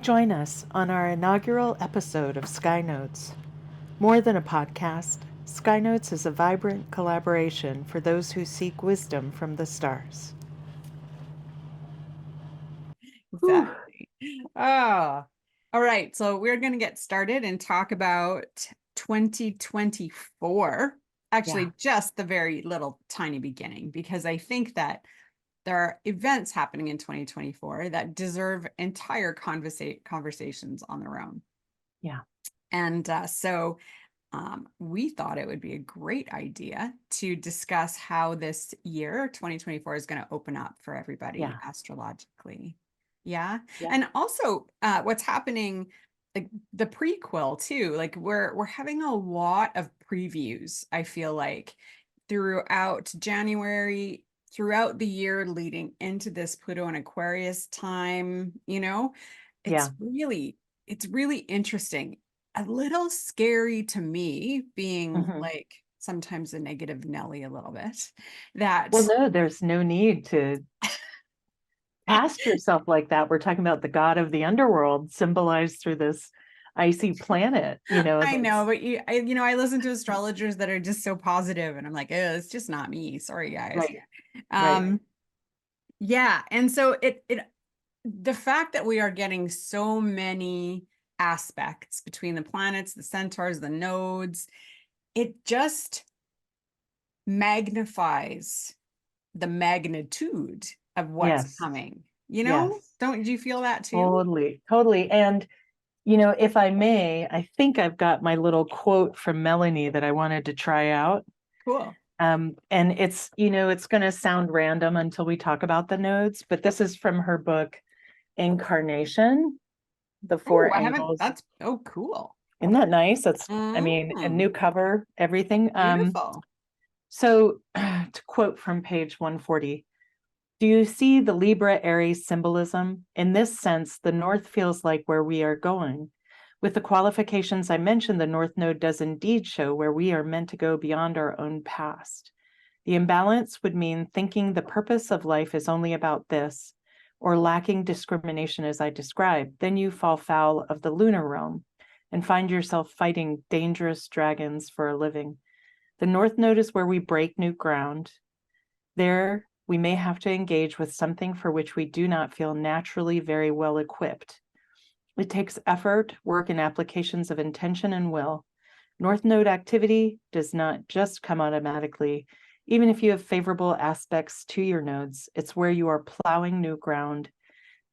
Join us on our inaugural episode of Sky Notes. More than a podcast, Sky Notes is a vibrant collaboration for those who seek wisdom from the stars. Exactly. Oh, all right. So we're going to get started and talk about 2024. Actually, just the very little tiny beginning, because I think that there are events happening in 2024 that deserve entire conversations on their own. Yeah. And so we thought it would be a great idea to discuss how this year, 2024, is going to open up for everybody astrologically. Yeah. And also what's happening, like the prequel too, like we're having a lot of previews, I feel like, throughout January, throughout the year leading into this Pluto and Aquarius time, it's really interesting. A little scary to me, being like sometimes a negative Nelly a little bit. No, there's no need to cast yourself like that. We're talking about the god of the underworld symbolized through this icy planet, I know, but I listen to astrologers that are just so positive, and I'm like, it's just not me. Sorry, guys. Right. Yeah. And so the fact that we are getting so many aspects between the planets, the centaurs, the nodes, it just magnifies the magnitude of what's coming. Don't you feel that too? Totally. And, if I may, I think I've got my little quote from Melanie that I wanted to try out. Cool. And it's, it's going to sound random until we talk about the nodes, but this is from her book, Incarnation, the four angles. Cool. Isn't that nice? That's, I mean, a new cover, everything. Beautiful. So to quote from page 140, do you see the Libra Aries symbolism? In this sense, the North feels like where we are going. With the qualifications I mentioned, the North Node does indeed show where we are meant to go beyond our own past. The imbalance would mean thinking the purpose of life is only about this, or lacking discrimination as I described. Then you fall foul of the lunar realm and find yourself fighting dangerous dragons for a living. The North Node is where we break new ground. There, we may have to engage with something for which we do not feel naturally very well equipped. It takes effort, work, and applications of intention and will. North Node activity does not just come automatically. Even if you have favorable aspects to your nodes, it's where you are plowing new ground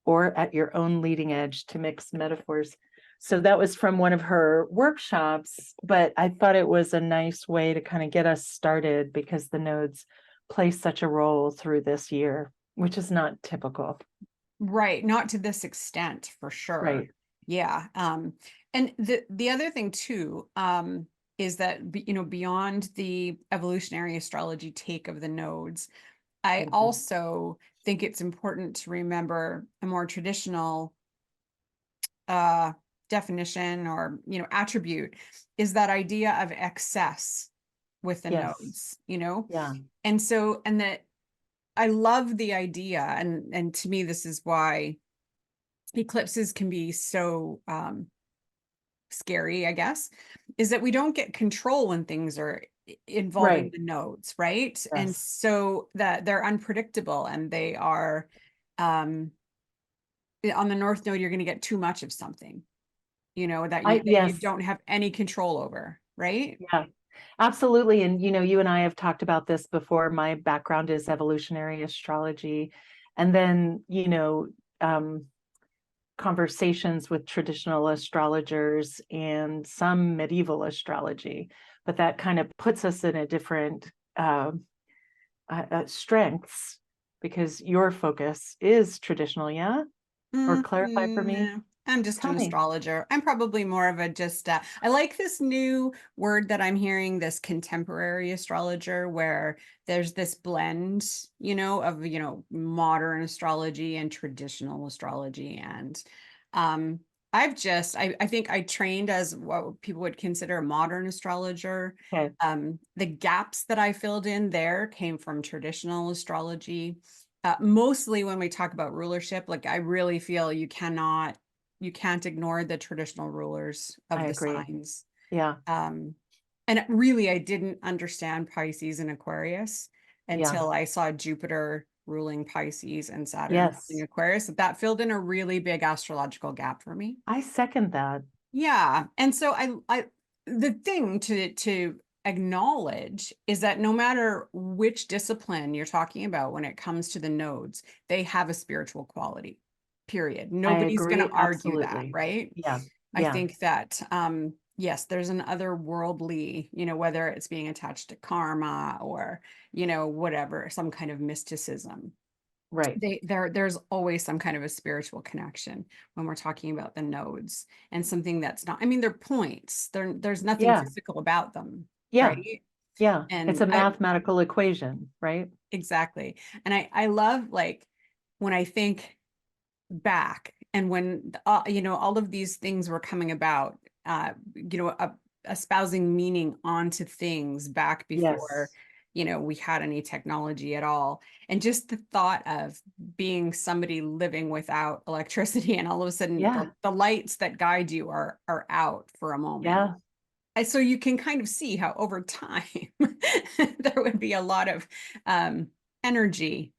or at your own leading edge, to mix metaphors. So that was from one of her workshops, but I thought it was a nice way to kind of get us started, because the nodes play such a role through this year, which is not typical. Right. Not to this extent, for sure. Right. Yeah. And the other thing too, is that, beyond the evolutionary astrology take of the nodes, I also think it's important to remember a more traditional definition or, attribute, is that idea of excess with the nodes, Yeah. And so, and that I love the idea, and to me, this is why eclipses can be so scary, I guess, is that we don't get control when things are involving the nodes, right? Yes. And so that they're unpredictable, and they are on the North Node, you're going to get too much of something, that you don't have any control over, right? Yeah. Absolutely. And, you and I have talked about this before. My background is evolutionary astrology. And then, conversations with traditional astrologers and some medieval astrology. But that kind of puts us in a different strengths, because your focus is traditional, yeah? Or clarify for me. I'm just an astrologer. I'm probably more of a I like this new word that I'm hearing, this contemporary astrologer, where there's this blend, of, modern astrology and traditional astrology. And I think I trained as what people would consider a modern astrologer. Okay. The gaps that I filled in there came from traditional astrology. Mostly when we talk about rulership, like I really feel you you can't ignore the traditional rulers of I the agree. signs. Yeah. And really, I didn't understand Pisces and Aquarius Yeah. until I saw Jupiter ruling Pisces and Saturn ruling Yes. Aquarius. That filled in a really big astrological gap for me. I second that. Yeah. And so the thing to acknowledge is that no matter which discipline you're talking about when it comes to the nodes, they have a spiritual quality, period. I Nobody's going to agree. argue that, Absolutely. right? Yeah. I Yeah. think that yes, there's an otherworldly, whether it's being attached to karma or, whatever, some kind of mysticism. Right. There's always some kind of a spiritual connection when we're talking about the nodes, and something that's not, I mean, they're points. There's nothing Yeah. physical about them, Yeah. right? Yeah. It's And a mathematical equation, right? exactly. And I love, like, when I think back, and when all of these things were coming about, espousing meaning onto things back before Yes. we had any technology at all. And just the thought of being somebody living without electricity, and all of a sudden Yeah. the lights that guide you are out for a moment. Yeah. And so you can kind of see how over time there would be a lot of energy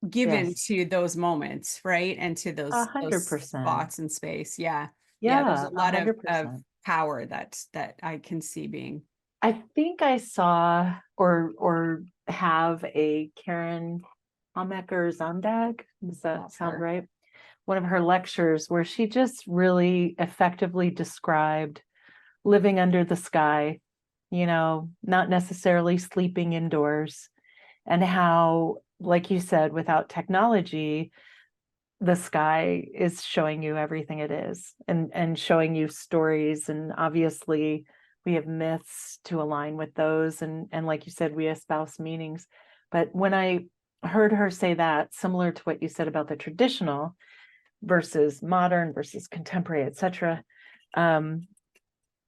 given Yes. to those moments, right? And to A those hundred percent. spots in space. Yeah. Yeah, there's Yeah. a A lot hundred of percent. power that I can see being. I think I saw or have a Karen Homecker Zondag. Does that Love sound her. right? One of her lectures where she just really effectively described living under the sky, not necessarily sleeping indoors, and how, like you said, without technology, the sky is showing you everything it is, and showing you stories. And obviously we have myths to align with those, and like you said, we espouse meanings. But when I heard her say that, similar to what you said about the traditional versus modern versus contemporary, etc.,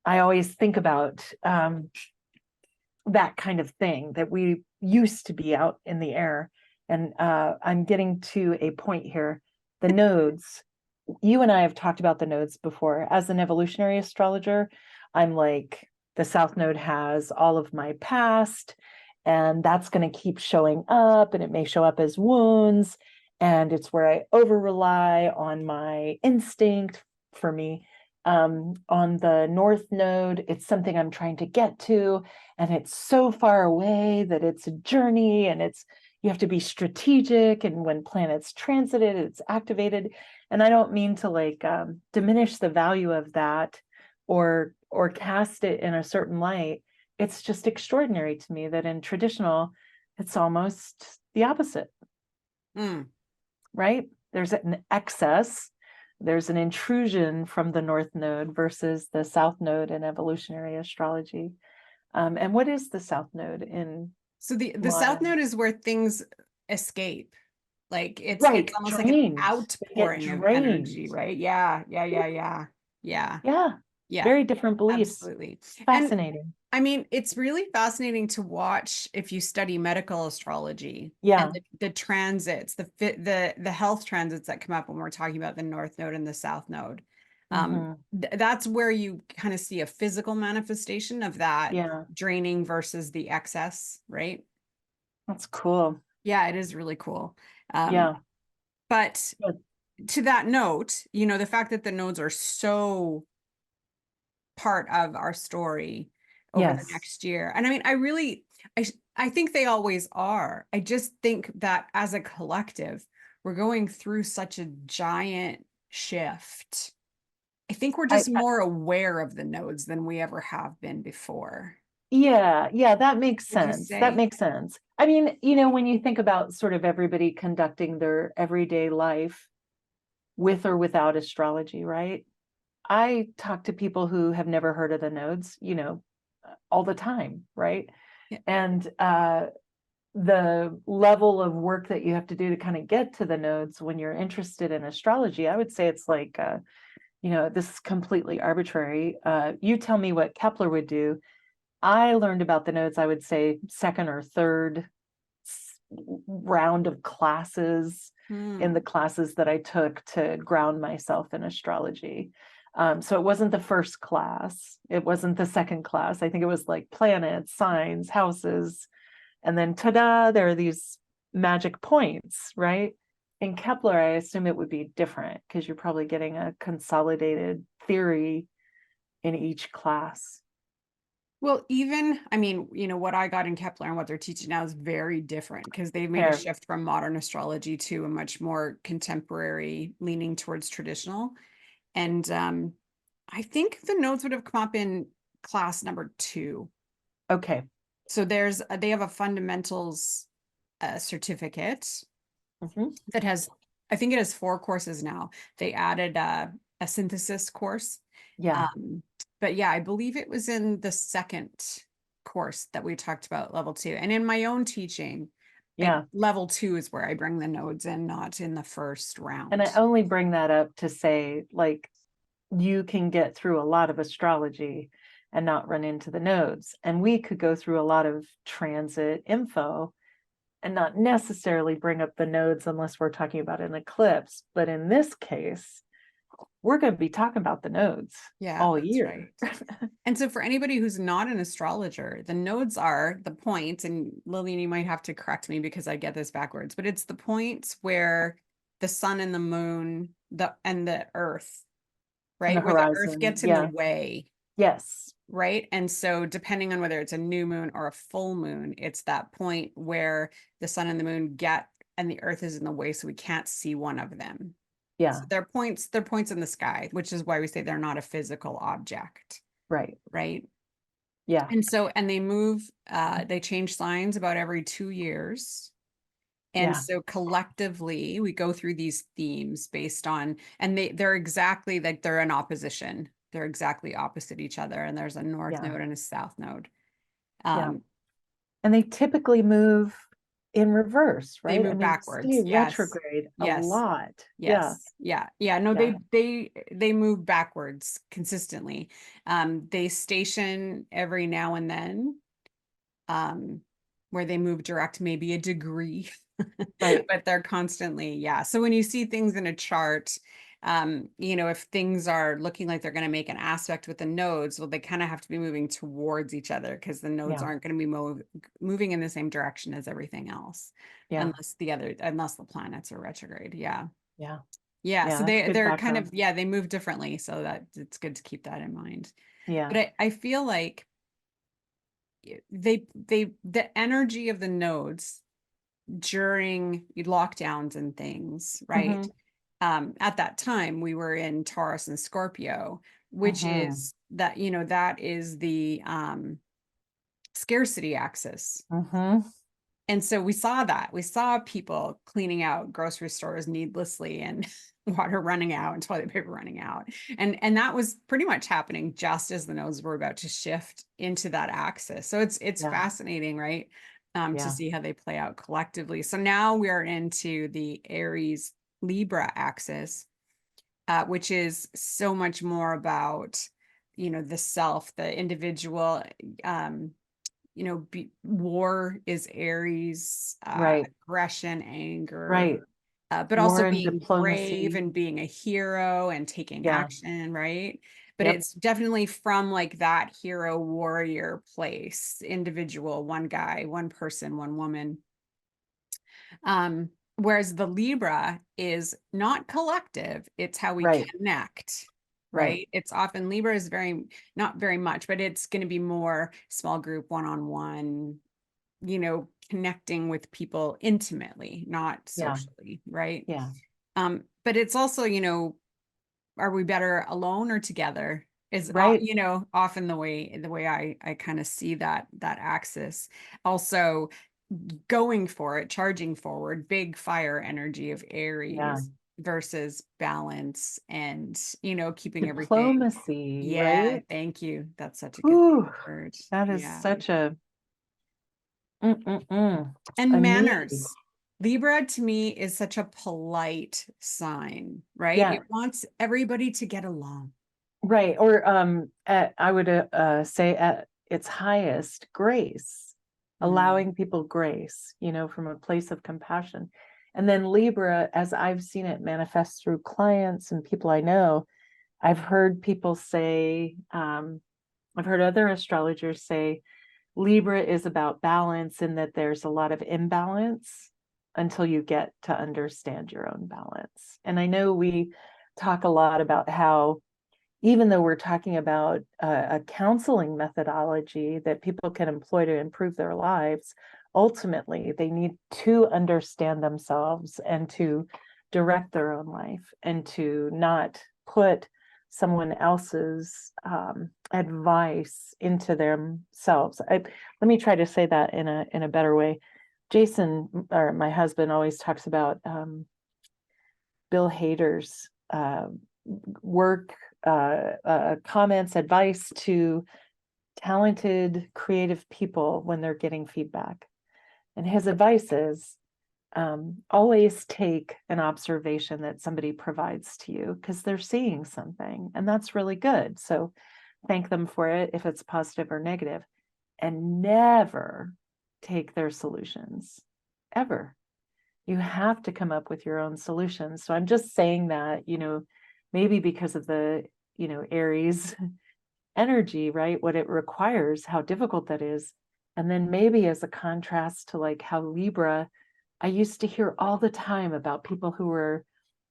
I always think about that kind of thing, that we used to be out in the air. And I'm getting to a point here. The nodes, you and I have talked about the nodes before. As an evolutionary astrologer, I'm like, the South Node has all of my past, and that's going to keep showing up, and it may show up as wounds. And it's where I over rely on my instinct for me. On the North Node, it's something I'm trying to get to, and it's so far away that it's a journey, and you have to be strategic, and when planets transited, it's activated. And I don't mean to diminish the value of that, or cast it in a certain light. It's just extraordinary to me that in traditional, it's almost the opposite. Right? There's an excess, there's an intrusion from the North Node versus the South Node in evolutionary astrology. And what is the South Node in So the South modern? Node is where things escape. Like it's Right, almost like an drained. They get outpouring of drained. energy, right? Yeah, yeah, yeah, yeah. Yeah. Yeah, Yeah, very different beliefs. absolutely. And Fascinating. I mean, it's really fascinating to watch if you study medical astrology and Yeah. the transits, the health transits that come up when we're talking about the North Node and the South Node. Hmm. That's where you kind of see a physical manifestation of that Yeah, draining versus the excess, right? that's cool. Yeah, it is really cool. Um, Yeah. but Good. to that note, the fact that the nodes are so part of our story over the Yes. next year. And I mean, I think they always are. I just think that as a collective, we're going through such a giant shift. I think we're just I more aware of the nodes than we ever have been before. Yeah, that makes Would you sense. That say? makes sense. I mean, when you think about sort of everybody conducting their everyday life with or without astrology, right? I talk to people who have never heard of the nodes, all the time, right? Yeah. And the level of work that you have to do to kind of get to the nodes when you're interested in astrology, I would say it's like, this is completely arbitrary. You tell me what Kepler would do. I learned about the nodes, I would say, second or third round of classes in the Hmm. classes that I took to ground myself in astrology. So it wasn't the first class, it wasn't the second class. I think it was like planets, signs, houses, and then ta-da, there are these magic points, right? In Kepler, I assume it would be different because you're probably getting a consolidated theory in each class. Well, even, I mean, what I got in Kepler and what they're teaching now is very different because they've made a Fair. shift from modern astrology to a much more contemporary, leaning towards traditional. And I think the nodes would have come up in class number 2. Okay. So they have a fundamentals certificate Mhm. that has, I think it has 4 courses now. They added a synthesis course. Yeah. But yeah, I believe it was in the second course that we talked about level 2. And in my own teaching, Yeah. level 2 is where I bring the nodes in, not in the first And I round. only bring that up to say, like, you can get through a lot of astrology and not run into the nodes. And we could go through a lot of transit info and not necessarily bring up the nodes unless we're talking about an eclipse. But in this case, we're going to be talking about the nodes Yeah, all that's year. right. And so for anybody who's not an astrologer, the nodes are the points, and Lillian, you might have to correct me because I get this backwards, but it's the points where the sun and the moon, and the earth, And the right? Where the earth horizon. gets in the Yeah. way, Yes. right? And so depending on whether it's a new moon or a full moon, it's that point where the sun and the moon get and the earth is in the way, so we can't see one of them. Yeah. So they're points in the sky, which is why we say they're not a physical object, Right. right? Yeah. And so, and they move, they change signs about every 2 years. And Yeah. so collectively, we go through these themes based on, and they're exactly like they're in opposition. They're exactly opposite each other. And there's a north Yeah. node and a south node. Yeah. Um, And they typically move in reverse, they right? I move mean, backwards. stay Yes. retrograde a Yes. lot. Yeah. Yes. Yeah. Yeah. No, Yeah. they move backwards consistently. They station every now and then, where they move direct maybe a degree, Right. but they're constantly, yeah. So when you see things in a chart, if things are looking like they're going to make an aspect with the nodes, well, they kind of have to be moving towards each other because the nodes Yeah. aren't going to be moving in the same direction as everything else, Yeah. unless the planets are retrograde. Yeah. Yeah. Yeah. Yeah. So That's good they're kind of, background. yeah, they move differently. So that it's good to keep that in mind. Yeah. But I feel like the energy of the nodes during lockdowns and things, right? Mm-hmm. At that time, we were in Taurus and Scorpio, which Mm-hmm. is that is the scarcity axis. Mm-hmm. And so we saw people cleaning out grocery stores needlessly and water running out and toilet paper running out. And that was pretty much happening just as the nodes were about to shift into that axis. So it's Yeah. fascinating, right? To Yeah. see how they play out collectively. So now we're into the Aries Libra axis, which is so much more about, the self, the individual. War is Aries, Right. aggression, anger, Right. but War also and being brave diplomacy. and being a hero and taking Yeah. action, right? But Yep. it's definitely from like that hero warrior place, individual, one guy, one person, one woman. Whereas the Libra is not collective, it's how we Right. connect, Right. right? It's often Libra is not very much, but it's going to be more small group, one-on-one, connecting with people intimately, not Yeah. socially, right? Yeah. But it's also, are we better alone or together? Is Right. often the way I kind of see that axis. Also, going for it, charging forward, big fire energy of Yeah. Aries versus balance and, keeping everything. Diplomacy, Yeah, right? thank you. That's such a good Ooh, word. that is Yeah. such a And a need. manners. Libra to me is such a polite sign, right? Yeah. It wants everybody to get along. Right. Or I would say at its highest, grace, allowing people grace, from a place of compassion. And then Libra, as I've seen it manifest through clients and people I know, I've heard people say, I've heard other astrologers say, Libra is about balance, and that there's a lot of imbalance until you get to understand your own balance. And I know we talk a lot about how, even though we're talking about a counseling methodology that people can employ to improve their lives, ultimately they need to understand themselves and to direct their own life, and to not put someone else's advice into themselves. Let me try to say that in a better way. Jason, or my husband, always talks about Bill Hader's work, comments, advice to talented, creative people when they're getting feedback. And his advice is, always take an observation that somebody provides to you, because they're seeing something, and that's really good. So thank them for it if it's positive or negative, and never take their solutions, ever. You have to come up with your own solutions. So I'm just saying that, maybe because of the, Aries energy, right? What it requires, how difficult that is. And then maybe as a contrast to like how Libra, I used to hear all the time about people who were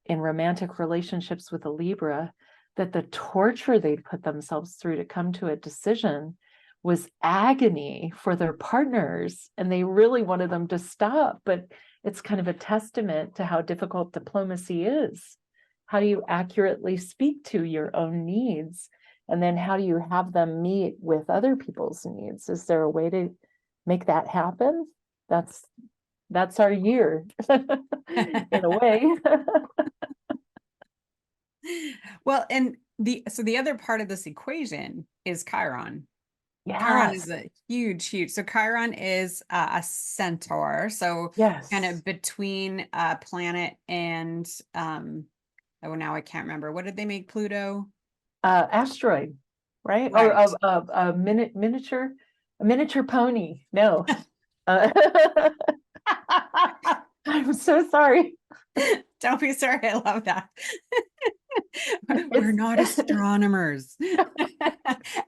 in romantic relationships with a Libra, that the torture they'd put themselves through to come to a decision was agony for their partners, and they really wanted them to stop. But it's kind of a testament to how difficult diplomacy is. How do you accurately speak to your own needs? And then how do you have them meet with other people's needs? Is there a way to make that happen? That's our year, in a way. Well, and the other part of this equation is Chiron. Chiron is Yes. a huge. So Chiron is a centaur. So Yes. kind of between planet and oh, now I can't remember. What did they make Pluto? Asteroid, right? Or Right. a miniature pony. No. I'm so sorry. Don't be sorry. I love that. We're not astronomers.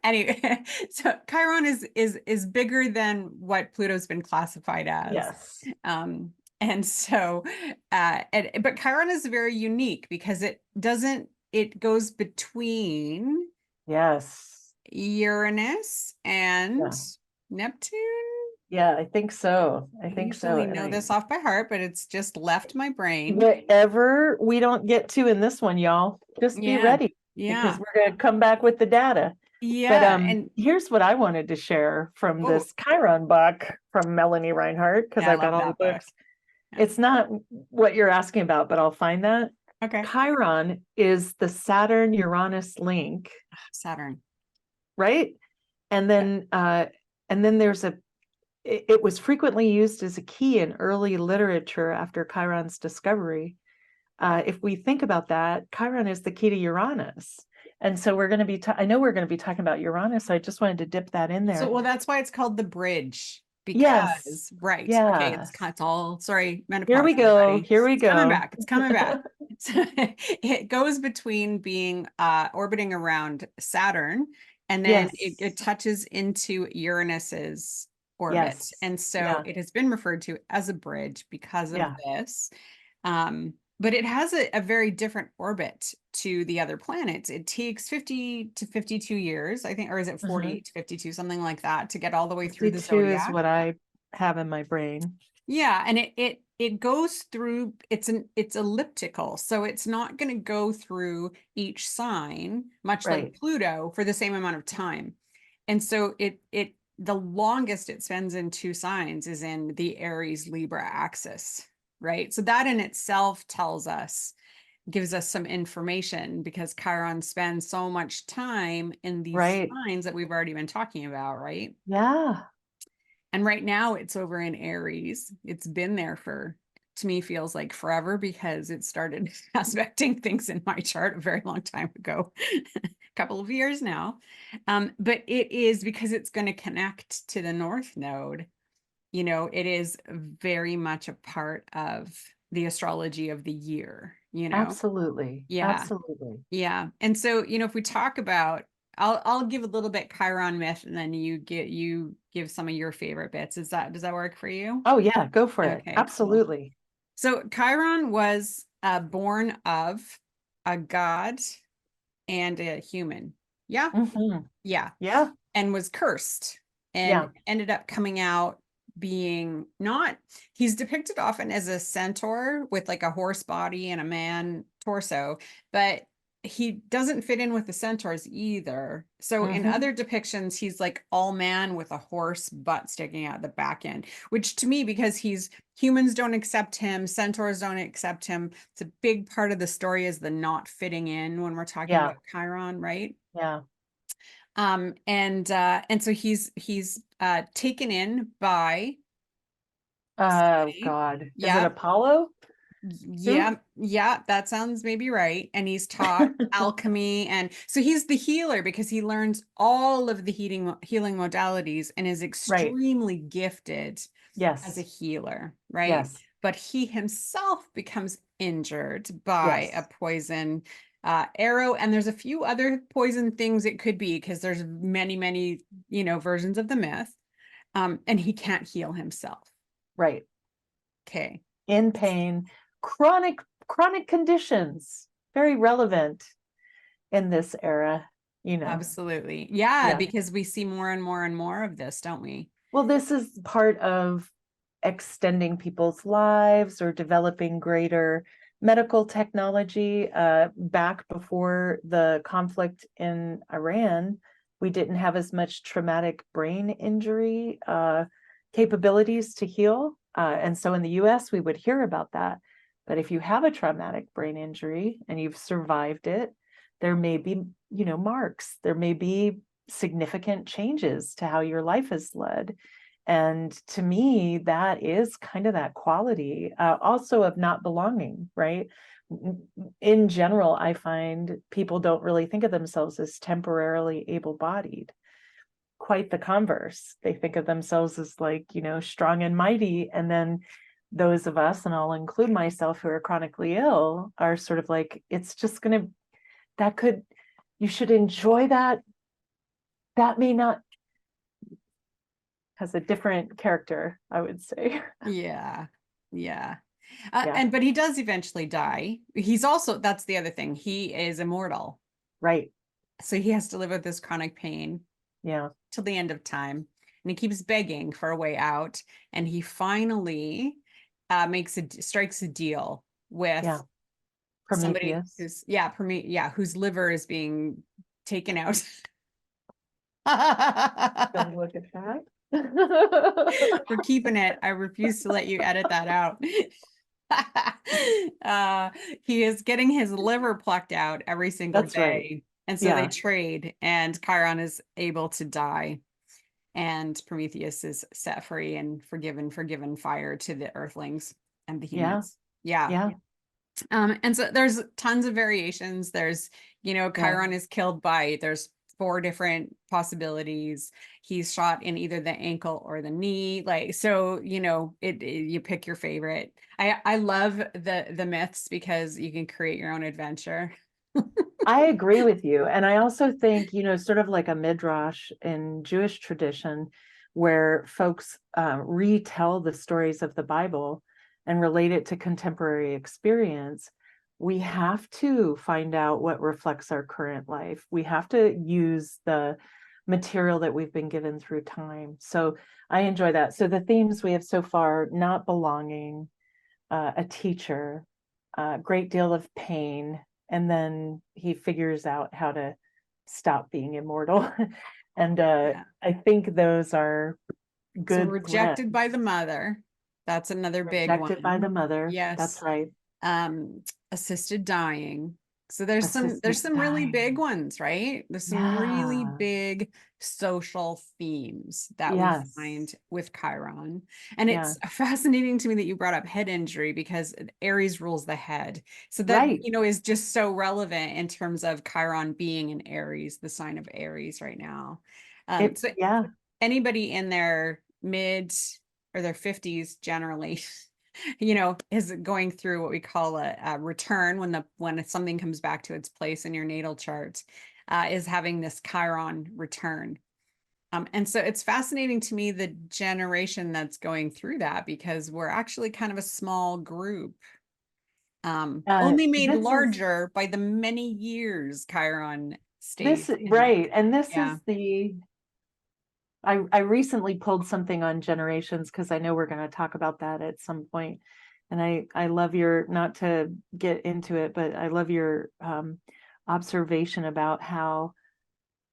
Anyway, so Chiron is bigger than what Pluto's been classified as. Yes. And so, but Chiron is very unique because it goes between Yes. Uranus and Neptune. Yeah, I think so. I I think so. usually know this off by heart, but it's just left my brain. Whatever we don't get to in this one, y'all, just be ready, because we're going to come back with the data. But And here's what I wanted to share from oh, this Chiron book from Melanie Reinhardt, because yeah, I I've got love all the that books. book. It's not what you're asking about, but I'll find that. Okay. Chiron is the Saturn-Uranus link, Saturn. right? And then there's it was frequently used as a key in early literature after Chiron's discovery. If we think about that, Chiron is the key to Uranus. And so we're going to be, I know we're going to be talking about Uranus. So I just wanted to dip that in there. So, well, that's why it's called the bridge. Because, yes. right. Yeah. Okay. It's all, sorry, menopause. Here we go. Everybody. Here we go. It's coming back. So it goes between being orbiting around Saturn, and then it touches into Uranus's orbit. Yes. And so it has been referred to as a bridge because of this. But it has a very different orbit to the other planets. It takes 50 to 52 years, I think, or is it 40 to 52, something like that, to get all the way through the zodiac. Is what I have in my brain. Yeah, and it goes through, it's elliptical, so it's not going to go through each sign, much like Pluto, for the same amount of time. And so the longest it spends in two signs is in the Aries Libra axis, right? So that in itself gives us some information, because Chiron spends so much time in these signs that we've already been talking about, right? Yeah. And right now it's over in Aries. It's been there to me, feels like forever, because it started aspecting things in my chart a very long time ago, a couple of years now. But it is because it's going to connect to the North Node. it is very much a part of the astrology of the year. Absolutely. Yeah. Absolutely. Yeah. And so, if we talk about, I'll give a little bit Chiron myth, and then you give some of your favorite bits. Does that work for you? Oh, yeah, go for it. Okay, cool. Absolutely. So Chiron was born of a god and a human. Yeah. Hmm. Yeah. Yeah. And was cursed and Yeah. ended up coming out being not, he's depicted often as a centaur with like a horse body and a man torso, but he doesn't fit in with the centaurs either. So in Hmm. other depictions, he's like all man with a horse butt sticking out the back end, which to me, because humans don't accept him, centaurs don't accept him. It's a big part of the story is the not fitting in when we're talking Yeah. about Chiron, right? Yeah. And so he's taken in by Oh, somebody. God. Is it Yeah, Apollo? Who? yeah, that sounds maybe right. And he's taught alchemy, and so he's the healer because he learns all of the healing modalities and is Right. extremely gifted as a Yes. healer, right? Yes. But he himself becomes injured by a Yes. poison arrow, and there's a few other poison things it could be because there's many, versions of the myth. And he can't heal himself. Right. Okay. In pain, chronic conditions, very relevant in this era. Absolutely. Yeah, Yeah. because we see more and more and more of this, don't we? Well, this is part of extending people's lives or developing greater medical technology. Back before the conflict in Iran, we didn't have as much traumatic brain injury capabilities to heal. And so in the US, we would hear about that. But if you have a traumatic brain injury and you've survived it, there may be, marks. There may be significant changes to how your life is led. And to me, that is kind of that quality, also of not belonging, right? In general, I find people don't really think of themselves as temporarily able-bodied. Quite the converse. They think of themselves as like, strong and mighty. And then those of us, and I'll include myself, who are chronically ill, are sort of like, it's just going to, that could, you should enjoy that. That may not, has a different character, I would say. Yeah. Yeah. Yeah, But he does eventually die. He's also, that's the other thing. He is immortal. right. So he has to live with this chronic pain Yeah, till the end of time. And he keeps begging for a way out. And he finally strikes a deal with yeah. somebody Prometheus. whose liver is being taken out. Don't look at that. We're keeping it. I refuse to let you edit that out. uh, he is getting his liver plucked out every single That's right. day. And so they Yeah, trade, and Chiron is able to die. And Prometheus is set free and forgiven fire to the earthlings and the yeah, humans. Yeah. yeah, And so there's tons of variations. There's, yeah. Chiron is killed by, there's four different possibilities. He's shot in either the ankle or the knee. Like, so, you pick your favorite. I love the myths because you can create your own adventure. I agree with you. And I also think, sort of like a midrash in Jewish tradition, where folks retell the stories of the Bible and relate it to contemporary experience. We have to find out what reflects our current life. We have to use the material that we've been given through time. So I enjoy that. So the themes we have so far: not belonging, a teacher, a great deal of pain, and then he figures out how to stop being immortal. And Yeah. I think those are So good rejected by the threads. mother. That's another big Rejected by the one. mother. That's Yes. right. um Assisted dying. So there's Assisted some really big dying. ones, right? There's some really Yeah. big social themes that we Yes. find with Chiron. And Yeah. it's fascinating to me that you brought up head injury because Aries rules the head. So that, Right. is just so relevant in terms of Chiron being in Aries, the sign of Aries right now. It, So yeah. anybody in their mid or their 50s generally, is going through what we call a return when something comes back to its place in your natal chart, is having this Chiron return. And so it's fascinating to me, the generation that's going through that, because we're actually kind of a small group, only made this is larger by the many years Chiron this stays in that. right, and this Yeah. is I recently pulled something on generations because I know we're going to talk about that at some point. And I love your, not to get into it, but I love your observation about how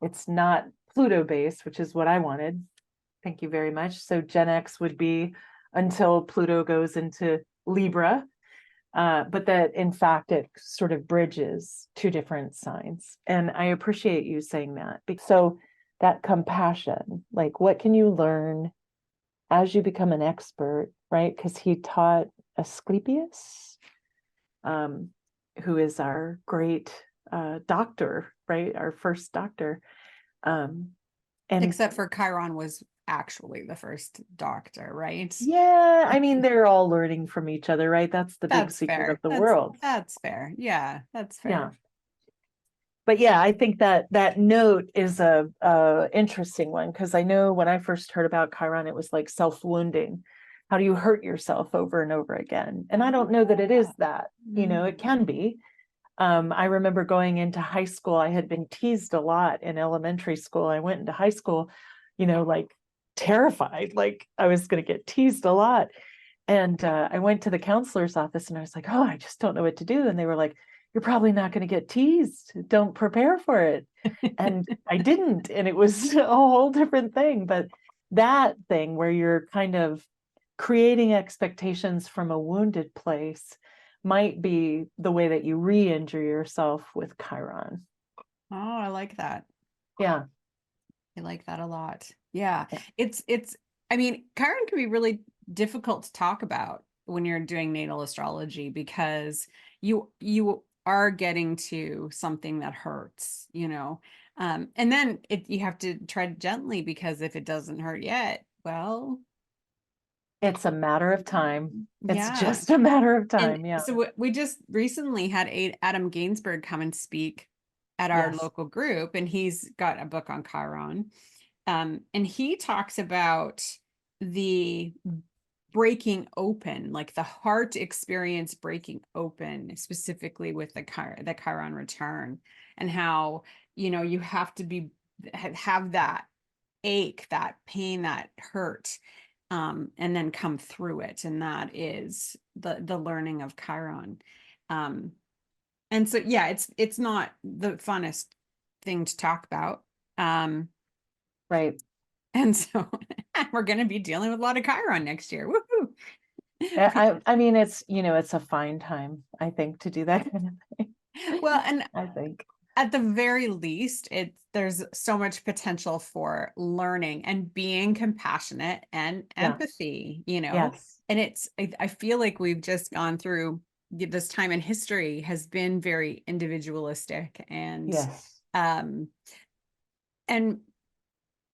it's not Pluto based, which is what I wanted. Thank you very much. So Gen X would be until Pluto goes into Libra, but that in fact it sort of bridges two different signs. And I appreciate you saying that. So that compassion, like what can you learn as you become an expert, right? Because he taught Asclepius, who is our great doctor, right? Our first doctor. And Except for Chiron was actually the first doctor, right? yeah, I mean, they're all learning from each other, right? That's the big That's secret of fair. the That's world. that's fair. Yeah, that's fair. Yeah. But yeah, I think that that note is a interesting one, because I know when I first heard about Chiron, it was like self-wounding. How do you hurt yourself over and over again? And I don't know that it is that, it can be. I remember going into high school, I had been teased a lot in elementary school. I went into high school, like terrified, like I was going to get teased a lot. And I went to the counselor's office and I was like, oh, I just don't know what to do. And they were like, you're probably not going to get teased. Don't prepare for it. And I didn't. And it was a whole different thing. But that thing where you're kind of creating expectations from a wounded place might be the way that you re-injure yourself with Chiron. Oh, I like that. Yeah. I like that a lot. Yeah. Yeah. It's I mean, Chiron can be really difficult to talk about when you're doing natal astrology, because you are getting to something that hurts, and then you have to tread gently, because if it doesn't hurt yet, well, It's a matter of time. It's yeah. just a matter of And time. Yeah. so we just recently had Adam Gainsbourg come and speak at our Yes. local group, and he's got a book on Chiron. And he talks about the breaking open, like the heart experience breaking open, specifically with the Chiron return, and how, you have to have that ache, that pain, that hurt, and then come through it. And that is the learning of Chiron. And so, yeah, it's not the funnest thing to talk about. Right. And so we're going to be dealing with a lot of Chiron next year. Woohoo! I mean, it's a fine time, I think, to do that kind of thing. Well, and I think. at the very least, there's so much potential for learning and being compassionate and Yeah. empathy, Yes. and I feel like we've just gone through this time in history has been very individualistic, Yes. um, and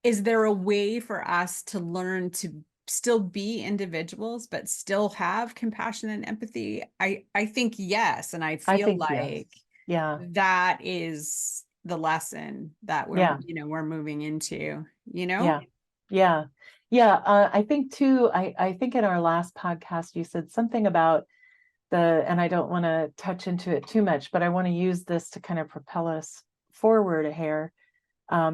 is there a way for us to learn to still be individuals but still have compassion and empathy? I think yes, and I I feel think yes. like Yeah. that is the lesson that Yeah. we're moving into. Yeah. Yeah. Yeah. I think too, I think in our last podcast, you said something about and I don't want to touch into it too much, but I want to use this to kind of propel us forward a hair.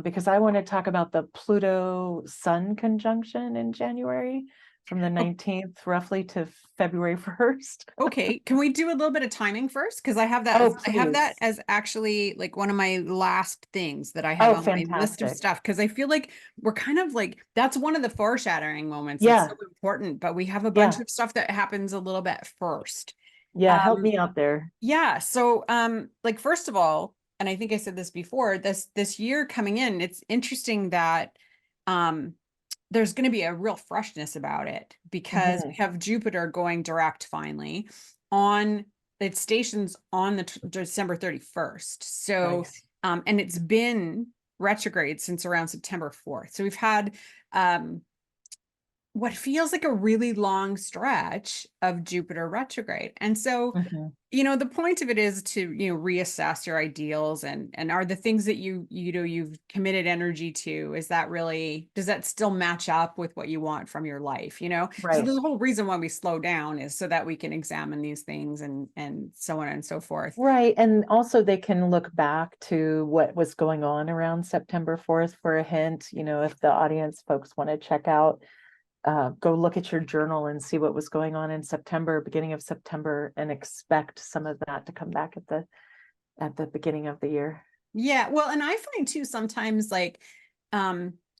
Because I want to talk about the Pluto Sun conjunction in January from the 19th roughly to February 1st. Okay, can we do a little bit of timing first? Because I have that Oh, I have that please. as actually like one of my last things that I have Oh, on my list of fantastic. stuff, because I feel like we're kind of like that's one of the foreshadowing moments that's Yeah. so important, but we have a bunch Yeah. of stuff that happens a little bit first. Yeah. Help Um, me out there. yeah, so like first of all, and I think I said this before, this year coming in, it's interesting that um there's going to be a real freshness about it, because we Mhm. have Jupiter going direct finally on its stations on the December 31st. So, Nice. and it's been retrograde since around September 4th. So we've had um, what feels like a really long stretch of Jupiter retrograde. And so, Mhm. the point of it is to, reassess your ideals, and are the things that you've committed energy to, does that still match up with what you want from your life? So Right. the whole reason why we slow down is so that we can examine these things, and so on and so forth. Right. And also they can look back to what was going on around September 4th for a hint. If the audience folks want to check out, go look at your journal and see what was going on in September, beginning of September, and expect some of that to come back at the beginning of the year. Yeah, well, and I find too sometimes, like,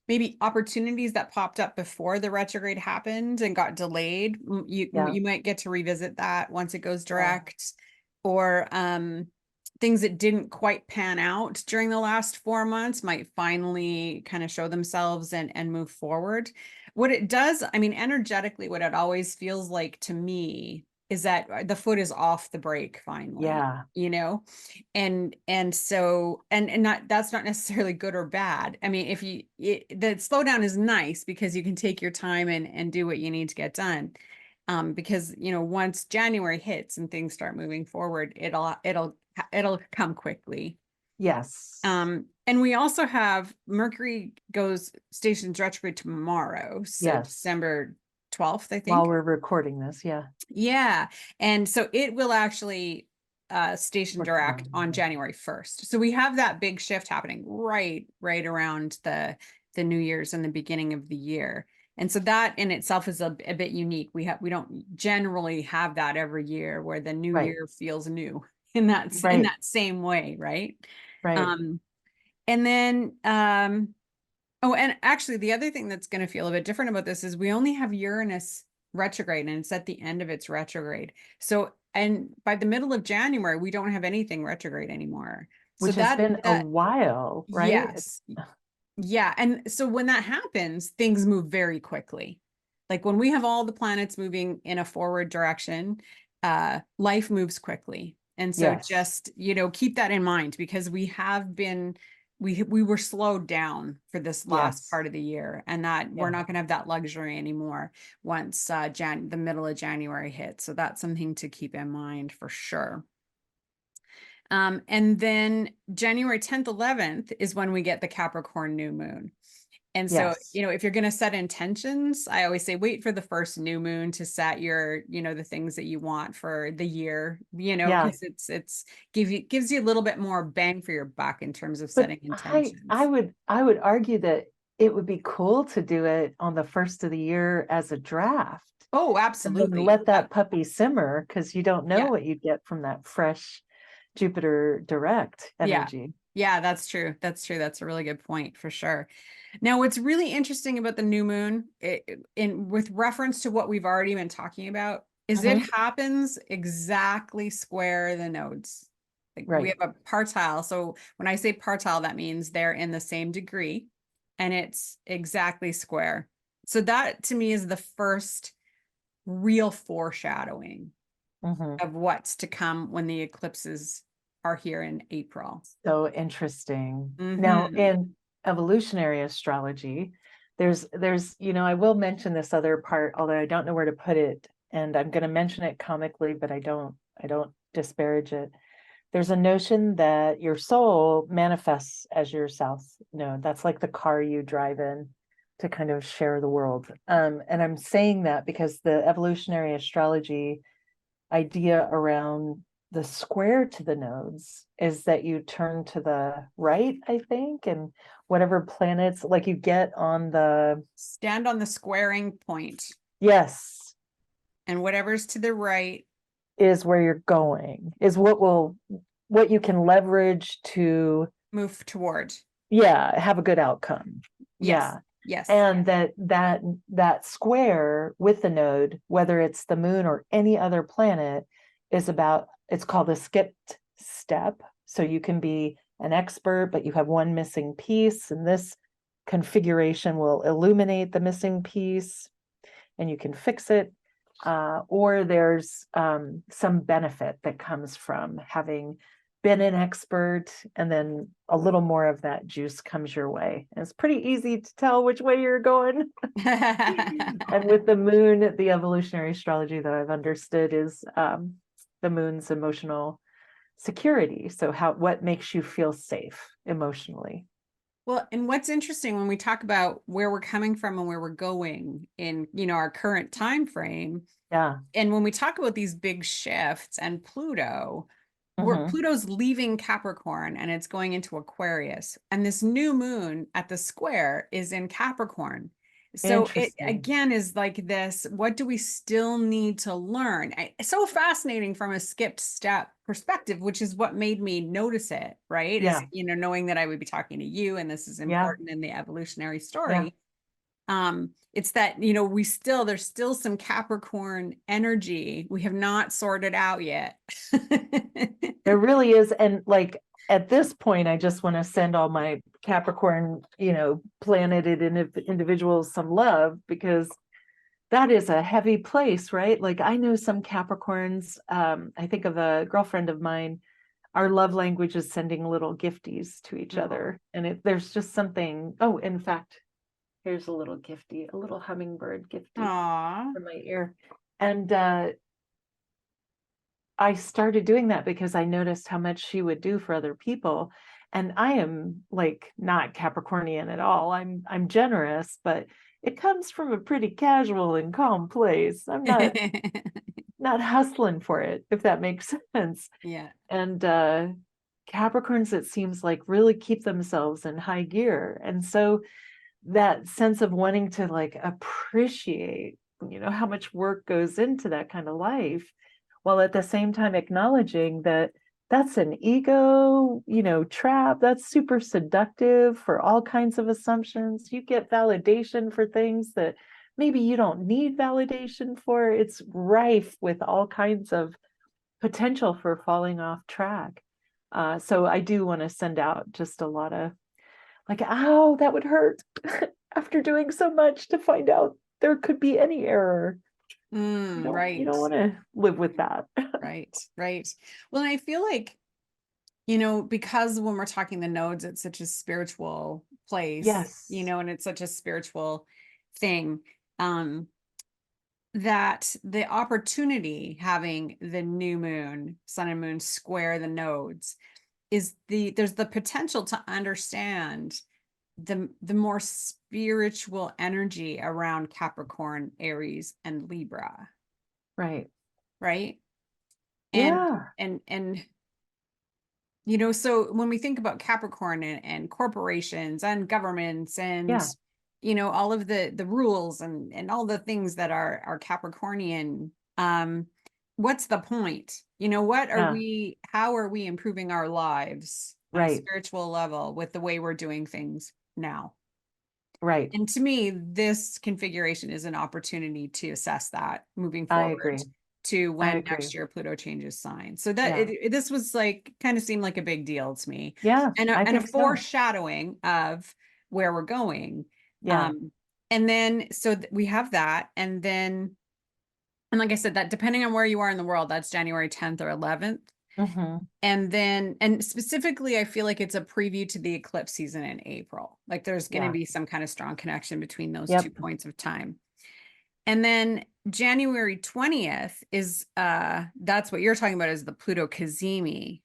maybe opportunities that popped up before the retrograde happened and got delayed. Yeah. You might get to revisit that once it goes Yeah. direct, or things that didn't quite pan out during the last 4 months might finally kind of show themselves and move forward. What it does, I mean, energetically, what it always feels like to me is that the foot is off the brake finally, Yeah. and not, that's not necessarily good or bad. I mean, the slowdown is nice because you can take your time and do what you need to get done. Because once January hits and things start moving forward, it'll come quickly. Yes. And we also have Mercury goes stations retrograde tomorrow, so Yes. December 12th, I While think. we're recording this. Yeah. Yeah. And so it will actually station direct on January 1st. So we have that big shift happening right around the New Year's and the beginning of the year. And so that in itself is a bit unique. We don't generally have that every year where the new Right. year feels new in that Right. same way, right? Right. And then oh, and actually the other thing that's going to feel a bit different about this is we only have Uranus retrograde, and it's at the end of its retrograde. So, and by the middle of January, we don't have anything retrograde anymore. So Which has been a that while, right? yes. Yeah. And so when that happens, things move very quickly. Like when we have all the planets moving in a forward direction, life moves quickly. And so Yes. just, keep that in mind, because we were slowed down for this last Yes. part of the year, and that we're Yeah. not going to have that luxury anymore once the middle of January hits. So that's something to keep in mind for sure. And then January 10th, 11th is when we get the Capricorn new moon. And so, Yes. if you're going to set intentions, I always say wait for the first new moon to set your, the things that you want for the year, Yeah. because it's gives you a little bit more bang for your buck in terms of But setting I intentions. would argue that it would be cool to do it on the first of the year as a draft Oh, and then absolutely. let that puppy simmer, because you don't know Yeah. what you get from that fresh Jupiter direct Yeah. energy. Yeah, that's true. That's true. That's a really good point for sure. Now, what's really interesting about the new moon, in with reference to what we've already been talking about, is it Mhm. happens exactly square the nodes. Like we Right. have a partile. So when I say partile, that means they're in the same degree, and it's exactly square. So that to me is the first real foreshadowing Mhm. of what's to come when the eclipses are here in April. So interesting. Now, Mm-hmm. in evolutionary astrology, there's I will mention this other part, although I don't know where to put it, and I'm going to mention it comically, but I don't disparage it. There's a notion that your soul manifests as your south node. That's like the car you drive in to kind of share the world. And I'm saying that because the evolutionary astrology idea around the square to the nodes is that you turn to the right, I think, and whatever planets like you get on the Stand on the squaring point, yes, and whatever's to the right, is where you're going, is what you can leverage to move toward. have a good outcome. Yes. Yeah. Yes. And that square with the node, whether it's the moon or any other planet, it's called a skipped step. So you can be an expert, but you have one missing piece, and this configuration will illuminate the missing piece and you can fix it. Or there's some benefit that comes from having been an expert, and then a little more of that juice comes your way. And it's pretty easy to tell which way you're going. And with the moon, the evolutionary astrology that I've understood is the moon's emotional security. So what makes you feel safe emotionally? Well, and what's interesting when we talk about where we're coming from and where we're going in, our current time frame, Yeah. and when we talk about these big shifts and Pluto, where Mhm. Pluto's leaving Capricorn and it's going into Aquarius, and this new moon at the square is in Capricorn. So it Interesting. again is like this, what do we still need to learn? It's so fascinating from a skipped step perspective, which is what made me notice it, right? Is, Yeah. knowing that I would be talking to you and this is Yeah. important in the evolutionary Yeah. story. It's that, there's still some Capricorn energy we have not sorted out yet. There really is. And like at this point, I just want to send all my Capricorn, planeted individuals some love, because that is a heavy place, right? Like I know some Capricorns, I think of a girlfriend of mine, our love language is sending little gifties to each other. And there's just something, oh, in fact, here's a little gifty, a little hummingbird gifty Aw. for my ear. And I started doing that because I noticed how much she would do for other people. And I am like not Capricornian at all. I'm generous, but it comes from a pretty casual and calm place. I'm not hustling for it, if that makes sense. Yeah. And Capricorns, it seems like, really keep themselves in high gear. And so that sense of wanting to like appreciate, how much work goes into that kind of life, while at the same time acknowledging that that's an ego, trap. That's super seductive for all kinds of assumptions. You get validation for things that maybe you don't need validation for. It's rife with all kinds of potential for falling off track. So I do want to send out just a lot of like, ow, that would hurt after doing so much to find out there could be any error. You Right. don't want to live with that. Right. Right. Well, I feel like, because when we're talking the nodes, it's such a spiritual place, Yes. and it's such a spiritual thing. That the opportunity having the new moon, sun and moon square the nodes there's the potential to understand the more spiritual energy around Capricorn, Aries, and Libra, Right. right? And Yeah. and so when we think about Capricorn and corporations and governments and Yeah. all of the rules and all the things that are Capricornian, what's the point? Yeah. How are we improving our lives on a Right. spiritual level with the way we're doing things now? Right. And to me, this configuration is an opportunity to assess that moving I forward agree. to I when agree. next year Pluto changes sign. So that Yeah. this was like kind of seemed like a big deal to me, Yeah. and I a think so. foreshadowing of where we're going. Yeah. Um, and then we have that, and like I said, that depending on where you are in the world, that's January 10th or 11th. Hmm. And specifically, I feel like it's a preview to the eclipse season in April. Like there's going to Yeah. be some kind of strong connection between those two Yep. points of time. And then January 20th is that's what you're talking about, is the Pluto Cazimi.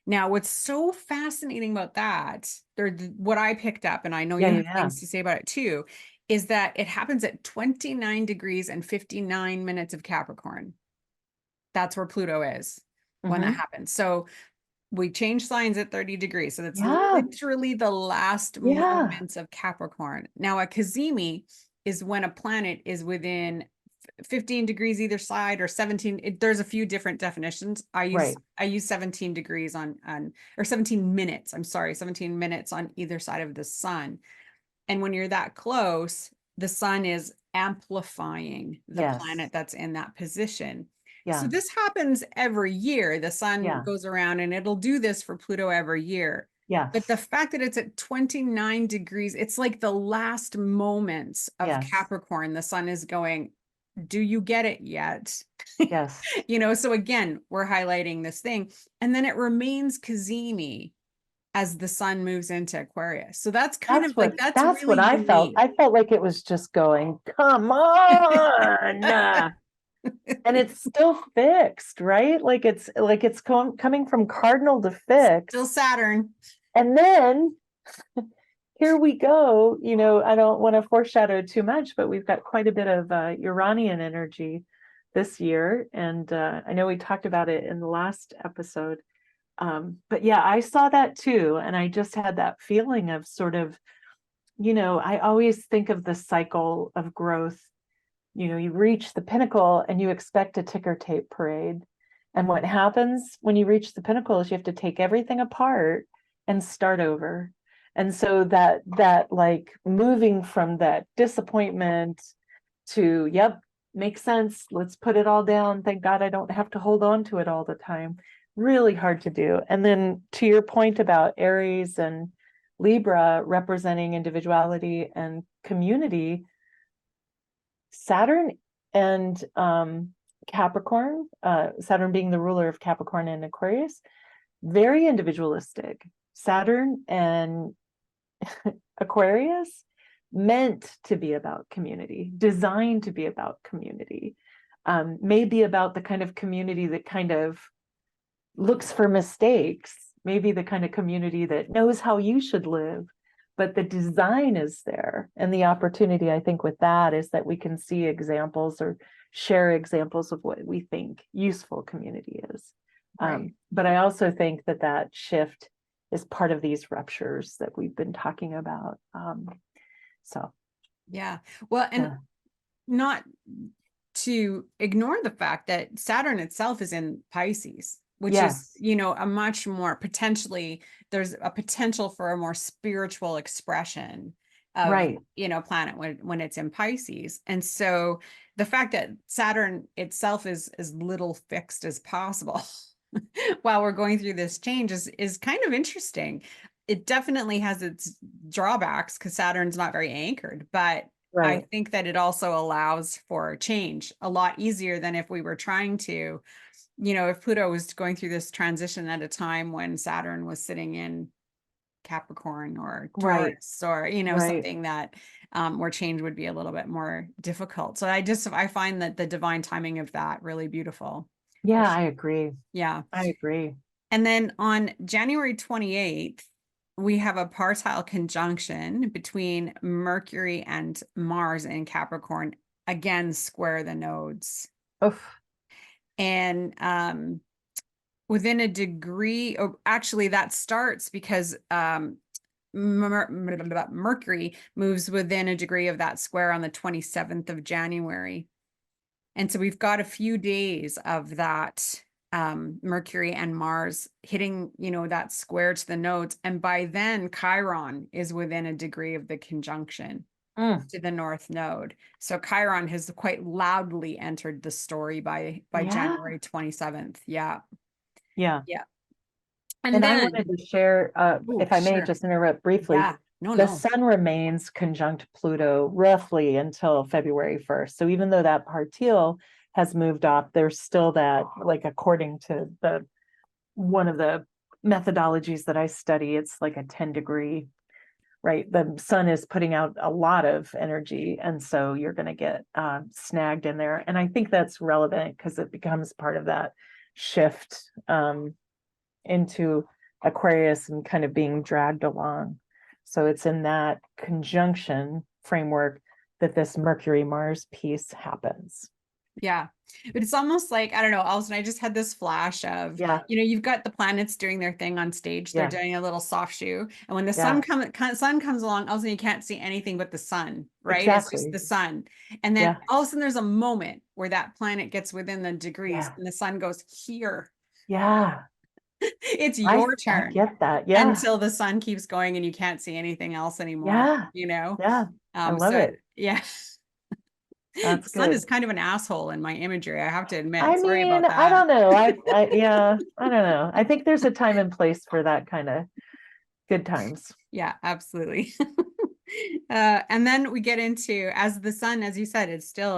Now, what's so fascinating about that, or what I picked up, and I know Yeah. you Yeah. have Yeah. things to say about it too, is that it happens at 29 degrees and 59 minutes of Capricorn. That's where Pluto is when that Hmm. happens. So we change signs at 30 degrees. So that's Yeah. literally the last Yeah. moments of Capricorn. Now, a Cazimi is when a planet is within 15 degrees either side, or 17. There's a few different definitions. Right. I use 17 degrees or 17 minutes. I'm sorry, 17 minutes on either side of the sun. And when you're that close, the sun is amplifying the Yes. planet that's in that position. So Yeah. this happens every year. The sun Yeah. goes around and it'll do this for Pluto every year. But the Yes. fact that it's at 29 degrees, it's like the last moments of Yes. Capricorn, the sun is going, do you get it yet? Yes. So again, we're highlighting this thing, and then it remains cazimi as the sun moves into Aquarius. So that's kind of like, that's That's what really I felt. unique. I felt like it was just going, come on. And it's still fixed, right? Like it's coming from cardinal to Still fixed. Saturn. And then here we go. I don't want to foreshadow too much, but we've got quite a bit of Uranian energy this year. And I know we talked about it in the last episode. But yeah, I saw that too. And I just had that feeling of sort of, I always think of the cycle of growth. You reach the pinnacle and you expect a ticker tape parade. And what happens when you reach the pinnacle is you have to take everything apart and start over. And so that like moving from that disappointment to, yep, makes sense. Let's put it all down. Thank God I don't have to hold on to it all the time. Really hard to do. And then to your point about Aries and Libra representing individuality and community, Saturn and Capricorn, Saturn being the ruler of Capricorn and Aquarius, very individualistic. Saturn and Aquarius meant to be about community, designed to be about community, maybe about the kind of community that kind of looks for mistakes, maybe the kind of community that knows how you should live, but the design is there. And the opportunity, I think, with that is that we can see examples or share examples of what we think useful community is. Right. But I also think that shift is part of these ruptures that we've been talking about. Yeah. Well, and not to ignore the fact that Saturn itself is in Pisces, which is, a much more potentially, there's a potential for a more spiritual expression of, right. Planet when it's in Pisces. And so the fact that Saturn itself is as little fixed as possible while we're going through this change is kind of interesting. It definitely has its drawbacks because Saturn's not very anchored, but Right. I think that it also allows for change a lot easier than if we were trying to, if Pluto was going through this transition at a time when Saturn was sitting in Capricorn or Taurus, or, something that where change would be a little bit more difficult. So I find that the divine timing of that really beautiful. Yeah, I agree. Yeah. I agree. And then on January 28th, we have a partile conjunction between Mercury and Mars in Capricorn, again, square the nodes. Oof. And within a degree, or actually that starts because Mercury moves within a degree of that square on the 27th of January. And so we've got a few days of that Mercury and Mars hitting, that square to the nodes. And by then Chiron is within a degree of the conjunction to the north node. So Chiron has quite loudly entered the story by January 27th. Yeah. Yeah. Yeah. And I wanted to share, if I may just interrupt briefly. Yeah. No. The sun remains conjunct Pluto roughly until February 1st. So even though that partile has moved off, there's still that, like, according to one of the methodologies that I study, it's like a 10-degree, right? The sun is putting out a lot of energy. And so you're going to get snagged in there. And I think that's relevant because it becomes part of that shift into Aquarius and kind of being dragged along. So it's in that conjunction framework that this Mercury-Mars piece happens. Yeah. But it's almost like, I don't know, Alison, I just had this flash of, you've got the planets doing their thing on stage. They're doing a little soft shoe. And when the sun comes along, all of a sudden you can't see anything but the sun, right? Exactly. It's just the sun. And then all of a sudden there's a moment where that planet gets within the degrees and the sun goes here. Yeah. It's your turn. I get that. Yeah. Until the sun keeps going and you can't see anything else anymore. Yeah. Yeah. I love it. Yeah. That's the sun good. is kind of an asshole in my imagery, I have to admit. Sorry about that. I don't know. I don't know. I think there's a time and place for that kind of good times. Yeah, absolutely. And then we get into, as the sun, as you said, is still,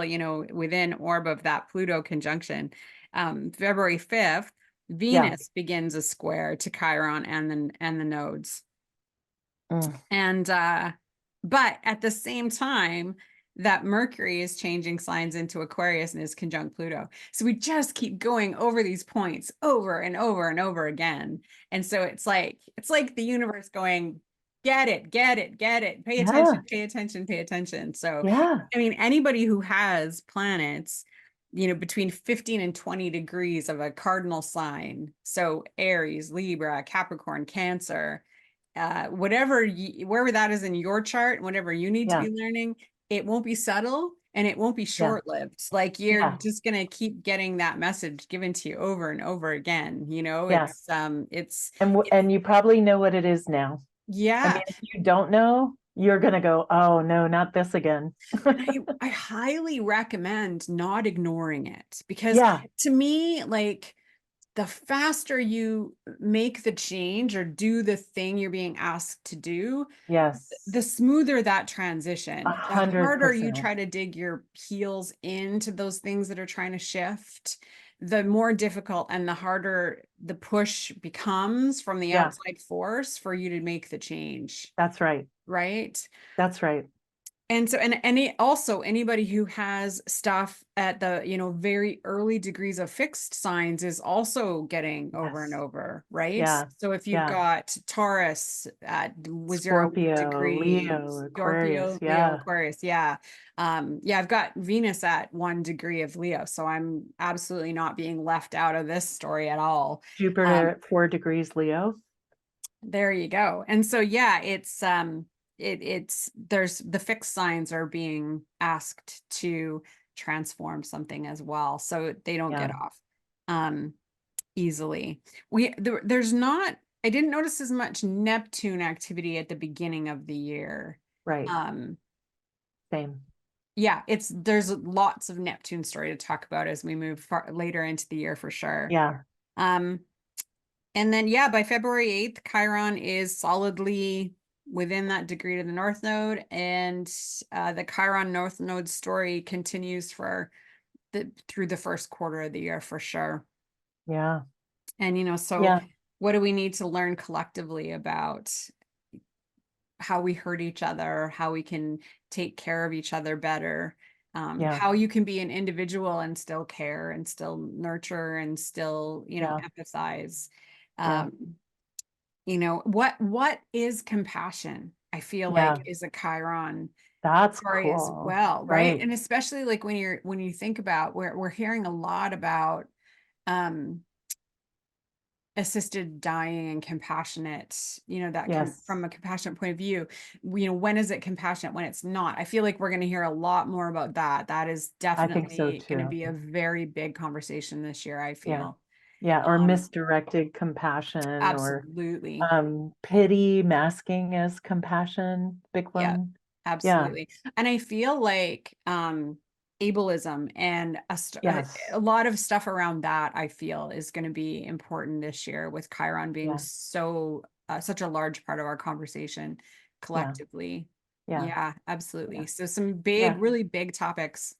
within orb of that Pluto conjunction. February 5th, Yeah. Venus begins a square to Chiron and the nodes. Mm. And but at the same time, that Mercury is changing signs into Aquarius and is conjunct Pluto. So we just keep going over these points over and over and over again. And so it's like the universe going, get it, get it, get it, pay Yeah. attention, pay attention, pay attention. So Yeah. I mean, anybody who has planets, between 15 and 20 degrees of a cardinal sign, so Aries, Libra, Capricorn, Cancer, wherever that is in your chart, whatever you need to Yeah. be learning, it won't be subtle and it won't be Yeah. short-lived. Like you're Yeah. just gonna keep getting that message given to you over and over again. Yeah. It's And you probably know what it is now. I yeah. mean, if you don't know, you're gonna go, oh no, not this again. I highly recommend not ignoring it, because Yeah. to me, like, the faster you make the change or do the thing you're being asked to do, Yes. the smoother that A transition. The hundred harder you percent. try to dig your heels into those things that are trying to shift, the more difficult and the harder the push becomes from the Yeah, outside force for you to make the change, that's right. right? That's right. And so, and also anybody who has stuff at the, very early degrees of fixed signs is also getting over and Yes. over, right? Yeah. So if you've Yeah. got Taurus at with 0 Scorpio, degrees, Leo, Aquarius. Scorpio, Leo, Yeah. Aquarius, yeah. Yeah, I've got Venus at 1 degree of Leo, so I'm absolutely not being left out of this story at all. Jupiter Um, at 4 degrees Leo. there you go. And so yeah, it's there's the fixed signs are being asked to transform something as well, so they don't get Yeah. off um easily. There's not, I didn't notice as much Neptune activity at the beginning of the year. Right. Um Same. yeah, there's lots of Neptune story to talk about as we move later into the year for sure. Yeah. Um And then, yeah, by February 8th, Chiron is solidly within that degree to the North Node. And the Chiron North Node story continues through the first quarter of the year for sure. Yeah. And, so Yeah. what do we need to learn collectively about how we hurt each other, how we can take care of each other better, Yeah. how you can be an individual and still care and still nurture and still, Yeah. empathize. Yeah. Um, what is compassion? I feel like Yeah. is a Chiron That's story as cool. well, right? Right. And especially like when you think about, we're hearing a lot about um assisted dying and compassionate, that can, Yes. from a compassionate point of view, when is it compassionate, when it's not? I feel like we're going to hear a lot more about that. That is I think so definitely going to too. be a very big conversation this year, I Yeah. feel. Yeah. Or um misdirected compassion or Absolutely. pity masking as compassion. Big Yeah, one. Yeah. absolutely. And I feel like ableism and Yes. a lot of stuff around that, I feel, is going to be important this year, with Chiron being Yeah. such a large part of our conversation Yeah. collectively. Yeah. Yeah, Yeah. absolutely. So some Yeah. really big topics.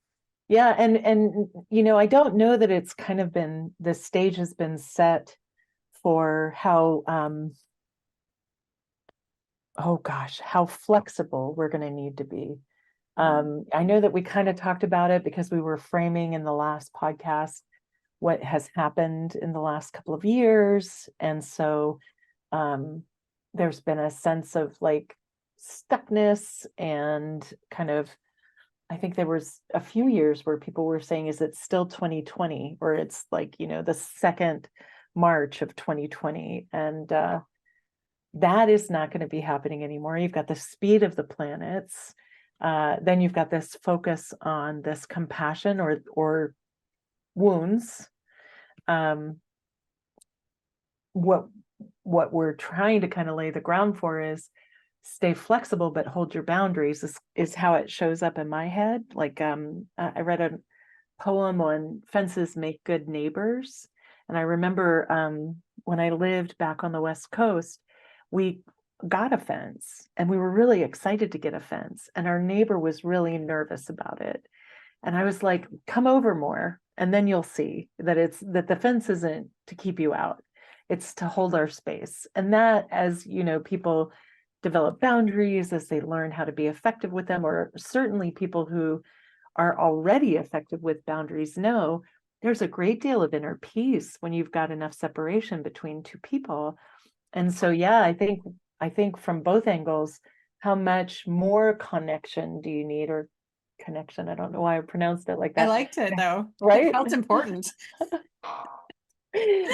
Yeah. And I don't know that it's kind of been, the stage has been set for how oh gosh, how flexible we're going to need to be. I know that we kind of talked about it because we were framing in the last podcast what has happened in the last couple of years. And so um, there's been a sense of like stuckness and kind of, I think there was a few years where people were saying, is it still 2020? Or it's like, the second March of 2020. And that is not going to be happening anymore. You've got the speed of the planets. Then you've got this focus on this compassion or wounds. Um, what we're trying to kind of lay the ground for is stay flexible, but hold your boundaries is how it shows up in my head. Like I read a poem on fences make good neighbors. And I remember when I lived back on the West Coast, we got a fence, and we were really excited to get a fence, and our neighbor was really nervous about it. And I was like, come over more, and then you'll see that the fence isn't to keep you out. It's to hold our space. And that, as you know, people develop boundaries, as they learn how to be effective with them, or certainly people who are already effective with boundaries know there's a great deal of inner peace when you've got enough separation between two people. And so, yeah, I think from both angles, how much more connection do you need, or connection? I don't know why I pronounced it like I that. liked it though. It Right? felt important.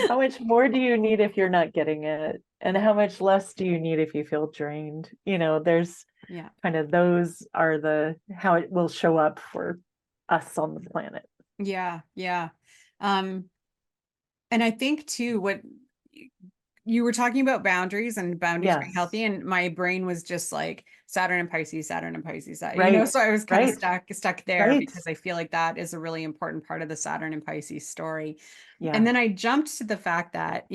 How much more do you need if you're not getting it? And how much less do you need if you feel drained? There's Yeah. kind of, those are how it will show up for us on the planet. Yeah. Yeah. And I think too, what you were talking about boundaries and boundaries being healthy, Yes. and my brain was just like Saturn and Pisces, Saturn and Pisces, Right. so I was kind of stuck there Right. because I feel like that is a really important part of the Saturn and Pisces story. Yeah. And then I jumped to the fact that,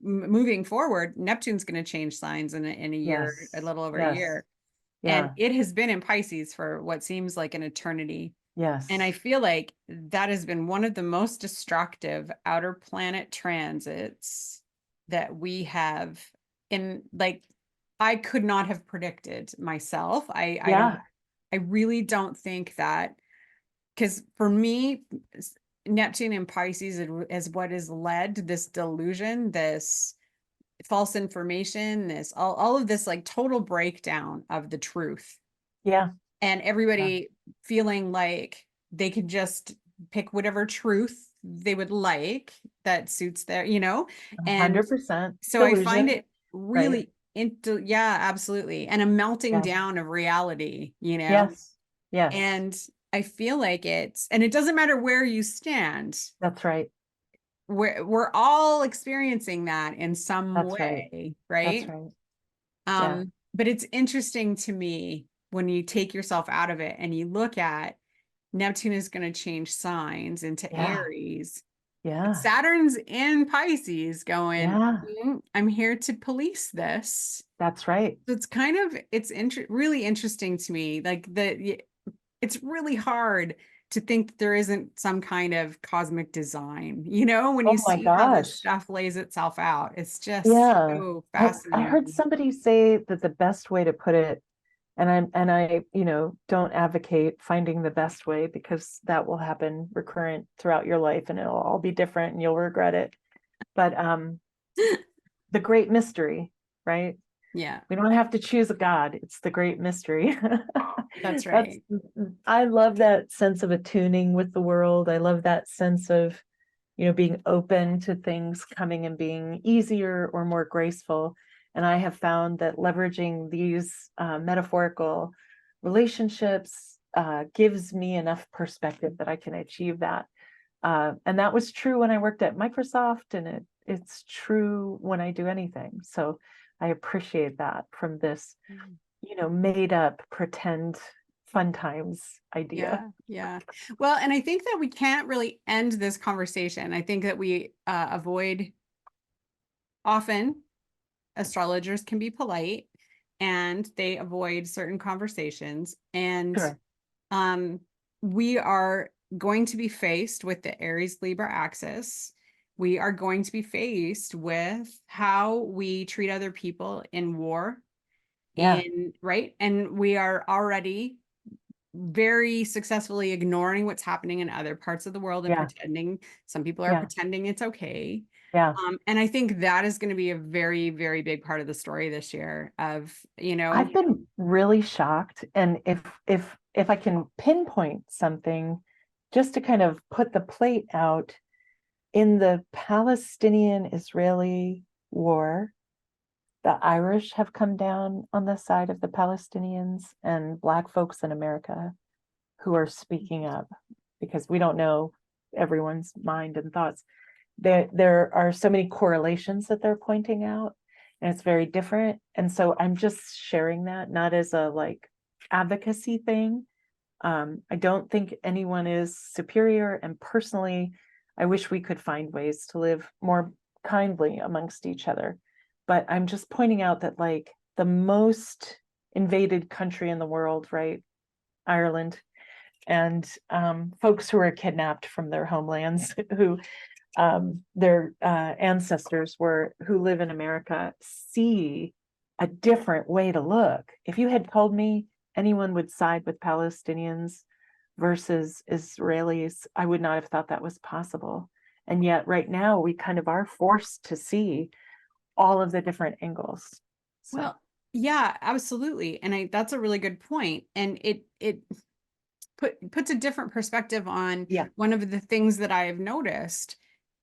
moving forward, Neptune's going to change signs in a year, Yes. a little over a Yes. year. Yeah. And it has been in Pisces for what seems like an eternity. Yes. And I feel like that has been one of the most destructive outer planet transits that we have I could not have predicted myself. I really don't think that, because for me, Neptune in Pisces is what has led to this delusion, this false information, this all of this like total breakdown of the truth. Yeah. And everybody feeling like they could just pick whatever truth they would like that suits their, and 100% so I find delusion. it really yeah, absolutely. And a melting down of reality, Yes. Yes. and I feel like and it doesn't matter where you stand. That's right. We're all experiencing that in some That's way, That's right? right. Yeah. But it's interesting to me when you take yourself out of it and you look at Neptune is going to change signs into Yeah. Aries. But Yeah. Saturn's in Pisces going, Yeah. I'm here to police this. That's right. So it's really interesting to me. It's really hard to think that there isn't some kind of cosmic design, when Oh you my see how this gosh. stuff lays itself out. It's just Yeah. so I heard fascinating. somebody say that the best way to put it, and I, don't advocate finding the best way, because that will happen recurrent throughout your life and it'll all be different and you'll regret it. But the great mystery, right? Yeah, We don't have to choose a God. It's the great mystery. that's right. I love that sense of attuning with the world. I love that sense of, being open to things coming and being easier or more graceful. And I have found that leveraging these metaphorical relationships gives me enough perspective that I can achieve that. And that was true when I worked at Microsoft, and it's true when I do anything. So I appreciate that from this, made up pretend fun times idea. Yeah. Well, and I think that we can't really end this conversation. I think that we avoid often astrologers can be polite and they avoid certain conversations. And Sure. we are going to be faced with the Aries Libra axis. We are going to be faced with how we treat other people in war, Yeah. right? And we are already very successfully ignoring what's happening in other parts of the world and Yeah. pretending, some people are Yeah. pretending it's okay. Yeah. And I think that is going to be a very, very big part of the story this year of, I've been really shocked. And if I can pinpoint something, just to kind of put the plate out, in the Palestinian-Israeli war, the Irish have come down on the side of the Palestinians, and Black folks in America who are speaking up, because we don't know everyone's mind and thoughts. There are so many correlations that they're pointing out, and it's very different. And so I'm just sharing that, not as a advocacy thing. I don't think anyone is superior, and personally, I wish we could find ways to live more kindly amongst each other. But I'm just pointing out that the most invaded country in the world, right? Ireland. And folks who are kidnapped from their homelands, who their ancestors were, who live in America, see a different way to look. If you had told me anyone would side with Palestinians versus Israelis, I would not have thought that was possible. And yet right now we kind of are forced to see all of the different angles. So. Well, yeah, absolutely. And that's a really good point. And it puts a different perspective on one of the things that I have noticed,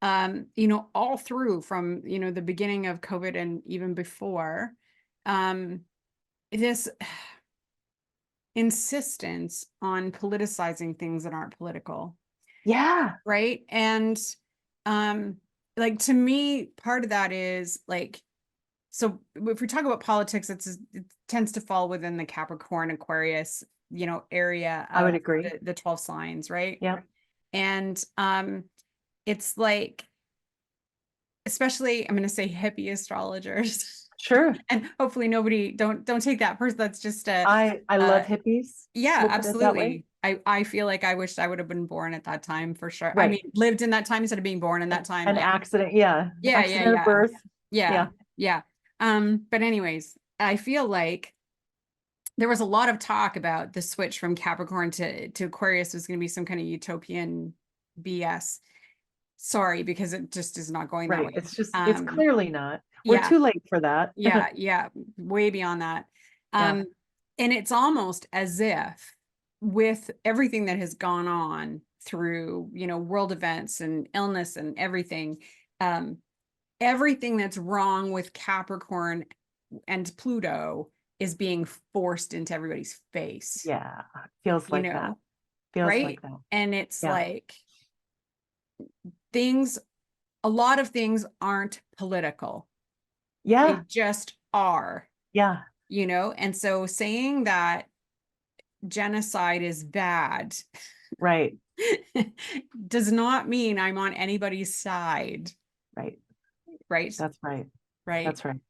all through from, the beginning of COVID and even before, this insistence on politicizing things that aren't political. Yeah. Right. And, like, to me, part of that is like, so if we talk about politics, it tends to fall within the Capricorn, Aquarius, area I would of agree. the 12 signs, right? Yeah. And it's like, especially, I'm going to say hippie astrologers. Sure. And hopefully nobody don't take that person. That's just I love hippies. Yeah, We'll put it that absolutely. way. I feel like I wished I would have been born at that time for sure. I Right. mean, lived in that time instead of being born in that time. An accident. Yeah. Yeah, Accident of birth. Yeah. But anyways, I feel like there was a lot of talk about the switch from Capricorn to Aquarius was going to be some kind of utopian BS. Sorry, because it just is not going that way. It's just, it's clearly not. We're too late for that. Yeah, way beyond that. And it's almost as if with everything that has gone on through, world events and illness and everything, everything that's wrong with Capricorn and Pluto is being forced into everybody's face. Yeah, feels like that. Feels right? like that. And it's like a lot of things aren't political. Yeah. They just are. Yeah. And so saying that genocide is bad. Right. does not mean I'm on anybody's side. Right. Right. That's right. Right. That's right.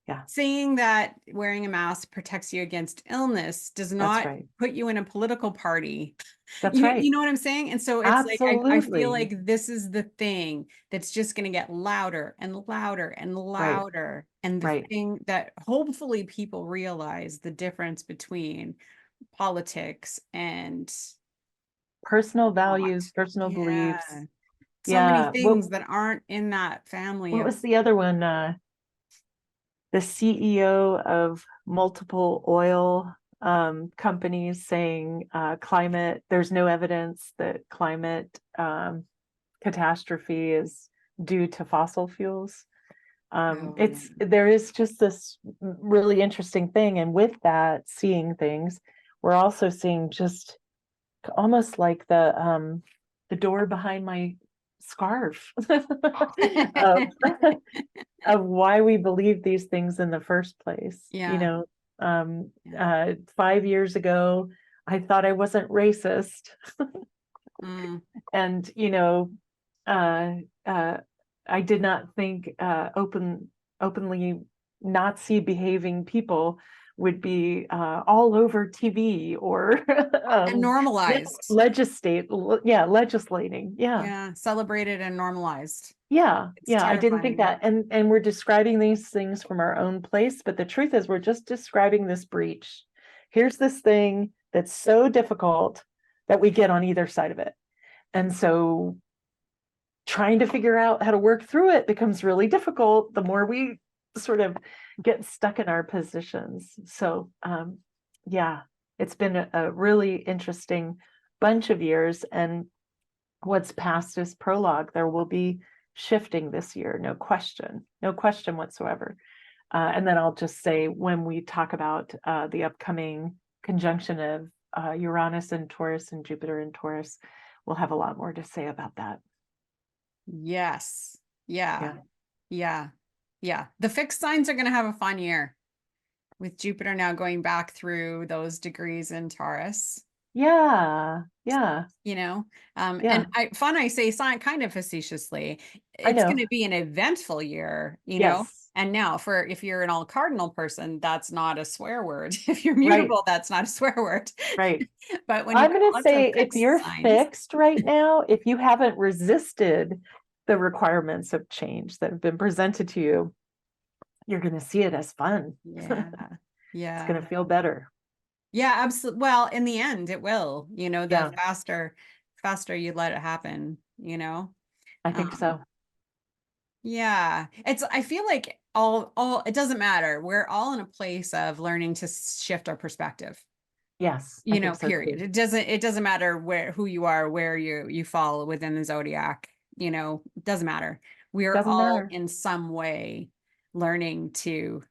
Yeah. Saying that wearing a mask protects you against illness does not put you in a political party. That's right. You know what I'm saying? And so it's Absolutely. like, I feel like this is the thing that's just going to get louder and louder and louder. And the thing that hopefully people realize the difference between politics and personal values, personal beliefs. So many things that aren't in that family. What was the other one? The CEO of multiple oil companies saying climate, there's no evidence that climate catastrophe is due to fossil fuels. There is just this really interesting thing. And with that, seeing things, we're also seeing just almost like the door behind my scarf of why we believe these things in the first place. 5 years ago, I thought I wasn't racist. And, I did not think openly Nazi behaving people would be all over TV or and normalized. Legislating. Celebrated and normalized. I didn't think that. And we're describing these things from our own place, but the truth is we're just describing this breach. Here's this thing that's so difficult that we get on either side of it. And so trying to figure out how to work through it becomes really difficult the more we sort of get stuck in our positions. So it's been a really interesting bunch of years, and what's past is prologue. There will be shifting this year, no question whatsoever. And then I'll just say, when we talk about the upcoming conjunction of Uranus and Taurus and Jupiter and Taurus, we'll have a lot more to say about that. Yes. Yeah. The fixed signs are going to have a fun year with Jupiter now going back through those degrees in Taurus. And I say sign kind of facetiously. It's going to be an eventful year, And now if you're an all cardinal person, that's not a swear word. If you're Right. mutable, that's not a swear word. Right. But when I'm you've got going to lots of say if fixed you're signs, fixed right now, if you haven't resisted the requirements of change that have been presented to you, you're going to see it as fun. yeah, It's going yeah. to feel better. Yeah, absolutely. Well, in the end, it will, the Yeah, faster you let it happen, I think Um, so. yeah. I feel like all, it doesn't matter. We're all in a place of learning to shift our perspective, Yes, I think so period. too. It doesn't matter who you are, where you fall within the zodiac, it doesn't matter. We are Doesn't all matter. in some way learning to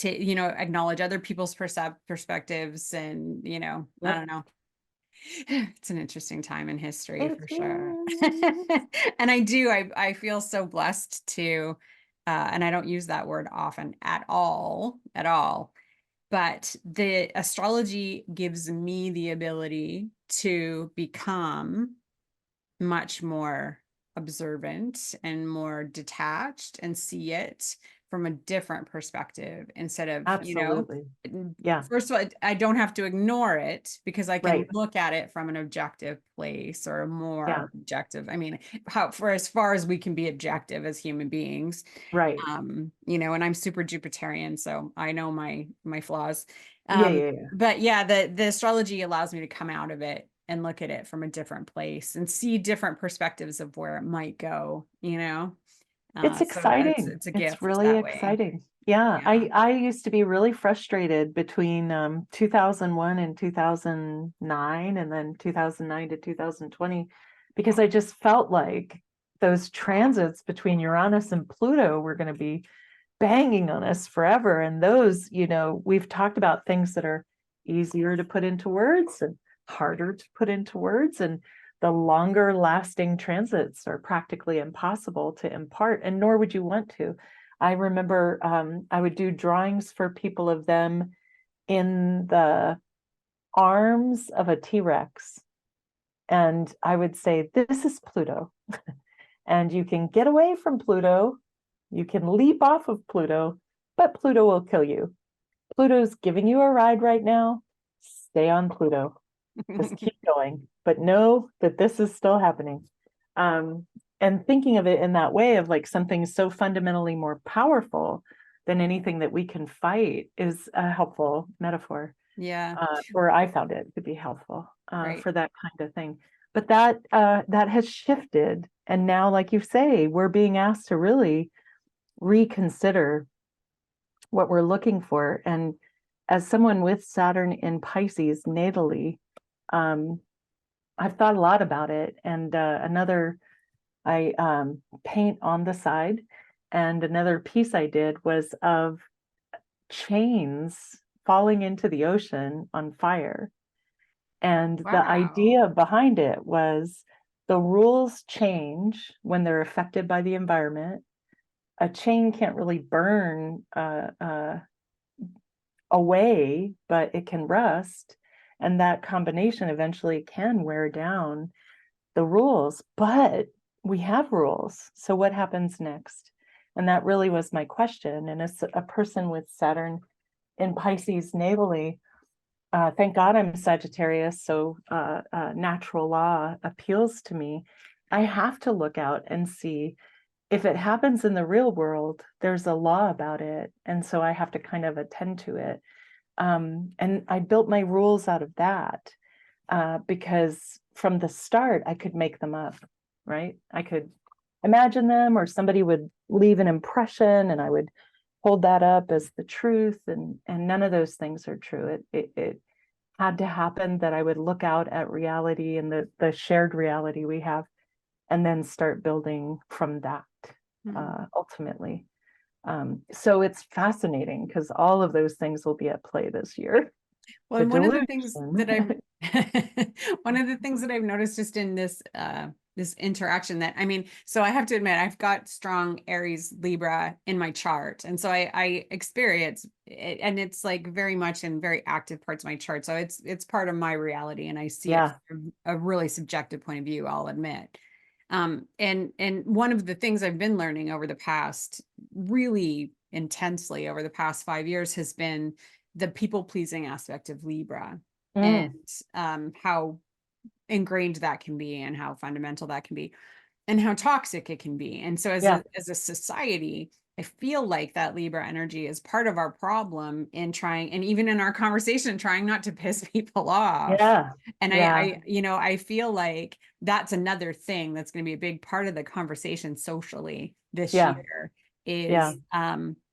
acknowledge other people's perspectives and I Yep. don't know. It's an interesting time in history It for sure. is. And I feel so blessed to and I don't use that word often at all, but the astrology gives me the ability to become much more observant and more detached and see it from a different perspective instead of, Absolutely. Yeah, first of all, I don't have to ignore it because I can right. look at it from an objective place or a Yeah, more objective. I mean, for as far as we can be objective as human beings, right. and I'm super Jupiterian, so I know my flaws. Yeah, yeah, yeah. But yeah, the astrology allows me to come out of it and look at it from a different place and see different perspectives of where it might go. It's So it's exciting. it's a It's gift really that way. exciting. Yeah, Yeah. I used to be really frustrated between 2001 and 2009 and then 2009 to 2020 because I just felt like those transits between Uranus and Pluto were going to be banging on us forever. And those, we've talked about things that are easier to put into words and harder to put into words. And the longer lasting transits are practically impossible to impart, and nor would you want to. I remember I would do drawings for people of them in the arms of a T-Rex. And I would say, this is Pluto. And you can get away from Pluto. You can leap off of Pluto, but Pluto will kill you. Pluto's giving you a ride right now. Stay on Pluto. Just keep going, but know that this is still happening. Um, and thinking of it in that way of like something so fundamentally more powerful than anything that we can fight is a helpful metaphor. Yeah. Or I found it to be helpful Right. for that kind of thing. But that has shifted, and now, like you say, we're being asked to really reconsider what we're looking for. And as someone with Saturn in Pisces natally, um, I've thought a lot about it. And I paint on the side, and another piece I did was of chains falling into the ocean on fire. And the Wow. idea behind it was the rules change when they're affected by the environment. A chain can't really burn away, but it can rust. And that combination eventually can wear down the rules. But we have rules. So what happens next? And that really was my question. And as a person with Saturn in Pisces navally, thank God I'm Sagittarius, so natural law appeals to me. I have to look out and see if it happens in the real world, there's a law about it. And so I have to kind of attend to it. And I built my rules out of that because from the start, I could make them up, right? I could imagine them, or somebody would leave an impression and I would hold that up as the truth. And none of those things are true. It had to happen that I would look out at reality and the shared reality we have, and then start building from that ultimately. So it's fascinating because all of those things will be at play this year. Well, The and delusion. one of the things that I've noticed just in this interaction that, I mean, so I have to admit, I've got strong Aries Libra in my chart. And so I experience it, and it's like very much in very active parts of my chart. So it's part of my reality, and I see it Yeah, from a really subjective point of view, I'll admit. And one of the things I've been learning over the past, really intensely over the past 5 years, has been the people pleasing aspect of Libra, and how ingrained that can be, and how fundamental that can be, and how toxic it can be. And so as a society, I feel like that Libra energy is part of our problem in trying, and even in our conversation, trying not to piss people off. Yeah. And Yeah. I feel like that's another thing that's going to be a big part of the conversation socially this Yeah. year Yeah. is,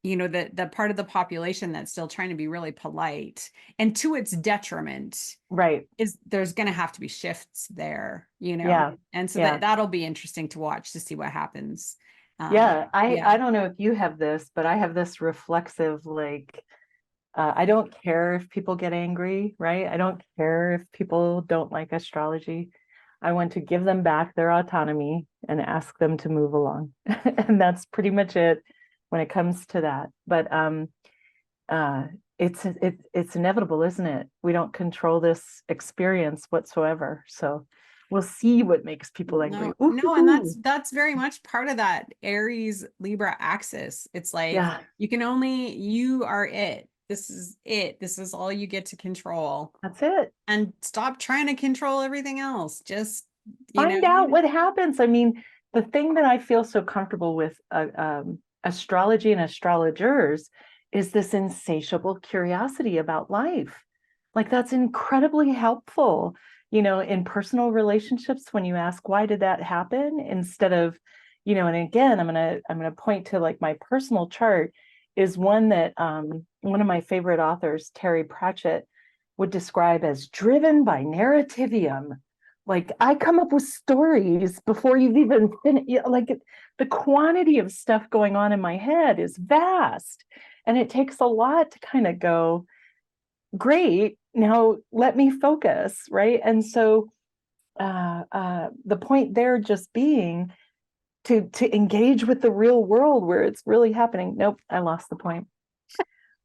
the part of the population that's still trying to be really polite, and to its detriment, Right. is there's going to have to be shifts there, Yeah. and so Yeah. that'll be interesting to watch, to see what happens. Yeah. Yeah. I don't know if you have this, but I have this reflexive, like, I don't care if people get angry, right? I don't care if people don't like astrology. I want to give them back their autonomy and ask them to move along. And that's pretty much it when it comes to that. But uh, it's inevitable, isn't it? We don't control this experience whatsoever. So we'll see what makes people angry. No, and Ooh, that's very much part of that Aries Libra axis. It's like, yeah, you are it. This is it. This is all you get to control. that's it. And stop trying to control everything else. Just, Find out what happens. I mean, the thing that I feel so comfortable with astrology and astrologers is this insatiable curiosity about life. Like that's incredibly helpful, in personal relationships when you ask why did that happen instead of, and again, I'm gonna point to like my personal chart is one that one of my favorite authors, Terry Pratchett, would describe as driven by narrativium. Like I come up with stories before you've even finished. Like the quantity of stuff going on in my head is vast, and it takes a lot to kind of go, great, now let me focus, right? And so the point there just being to engage with the real world where it's really happening. Nope, I lost the point.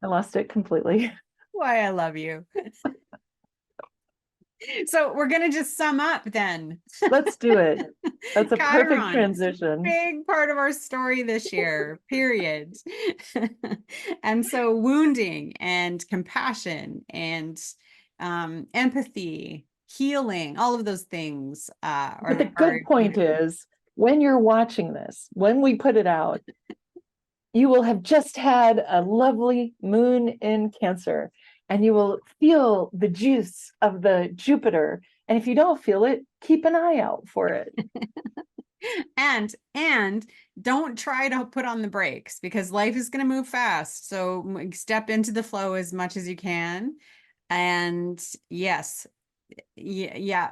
I lost it completely. Why I love you. So we're going to just sum up then. Let's do it. That's a perfect Chiron, transition. big part of our story this year, period. And so wounding and compassion and empathy, healing, all of those things But the good point is when you're watching this, when we put it out, you will have just had a lovely moon in Cancer and you will feel the juice of the Jupiter. And if you don't feel it, keep an eye out for it. And don't try to put on the brakes, because life is going to move fast. So step into the flow as much as you can. And yes, yeah.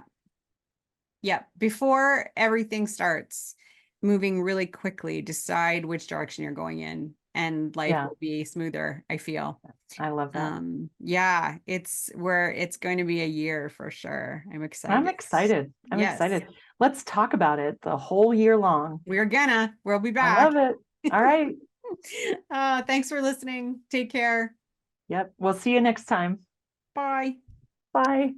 Before everything starts moving really quickly, decide which direction you're going in, and life will be smoother, I feel. I love that. Yeah, it's going to be a year for sure. I'm excited. I'm excited. Let's talk about it the whole year long. We'll be back. I love it. All right. Thanks for listening. Take care. Yep. We'll see you next time. Bye. Bye.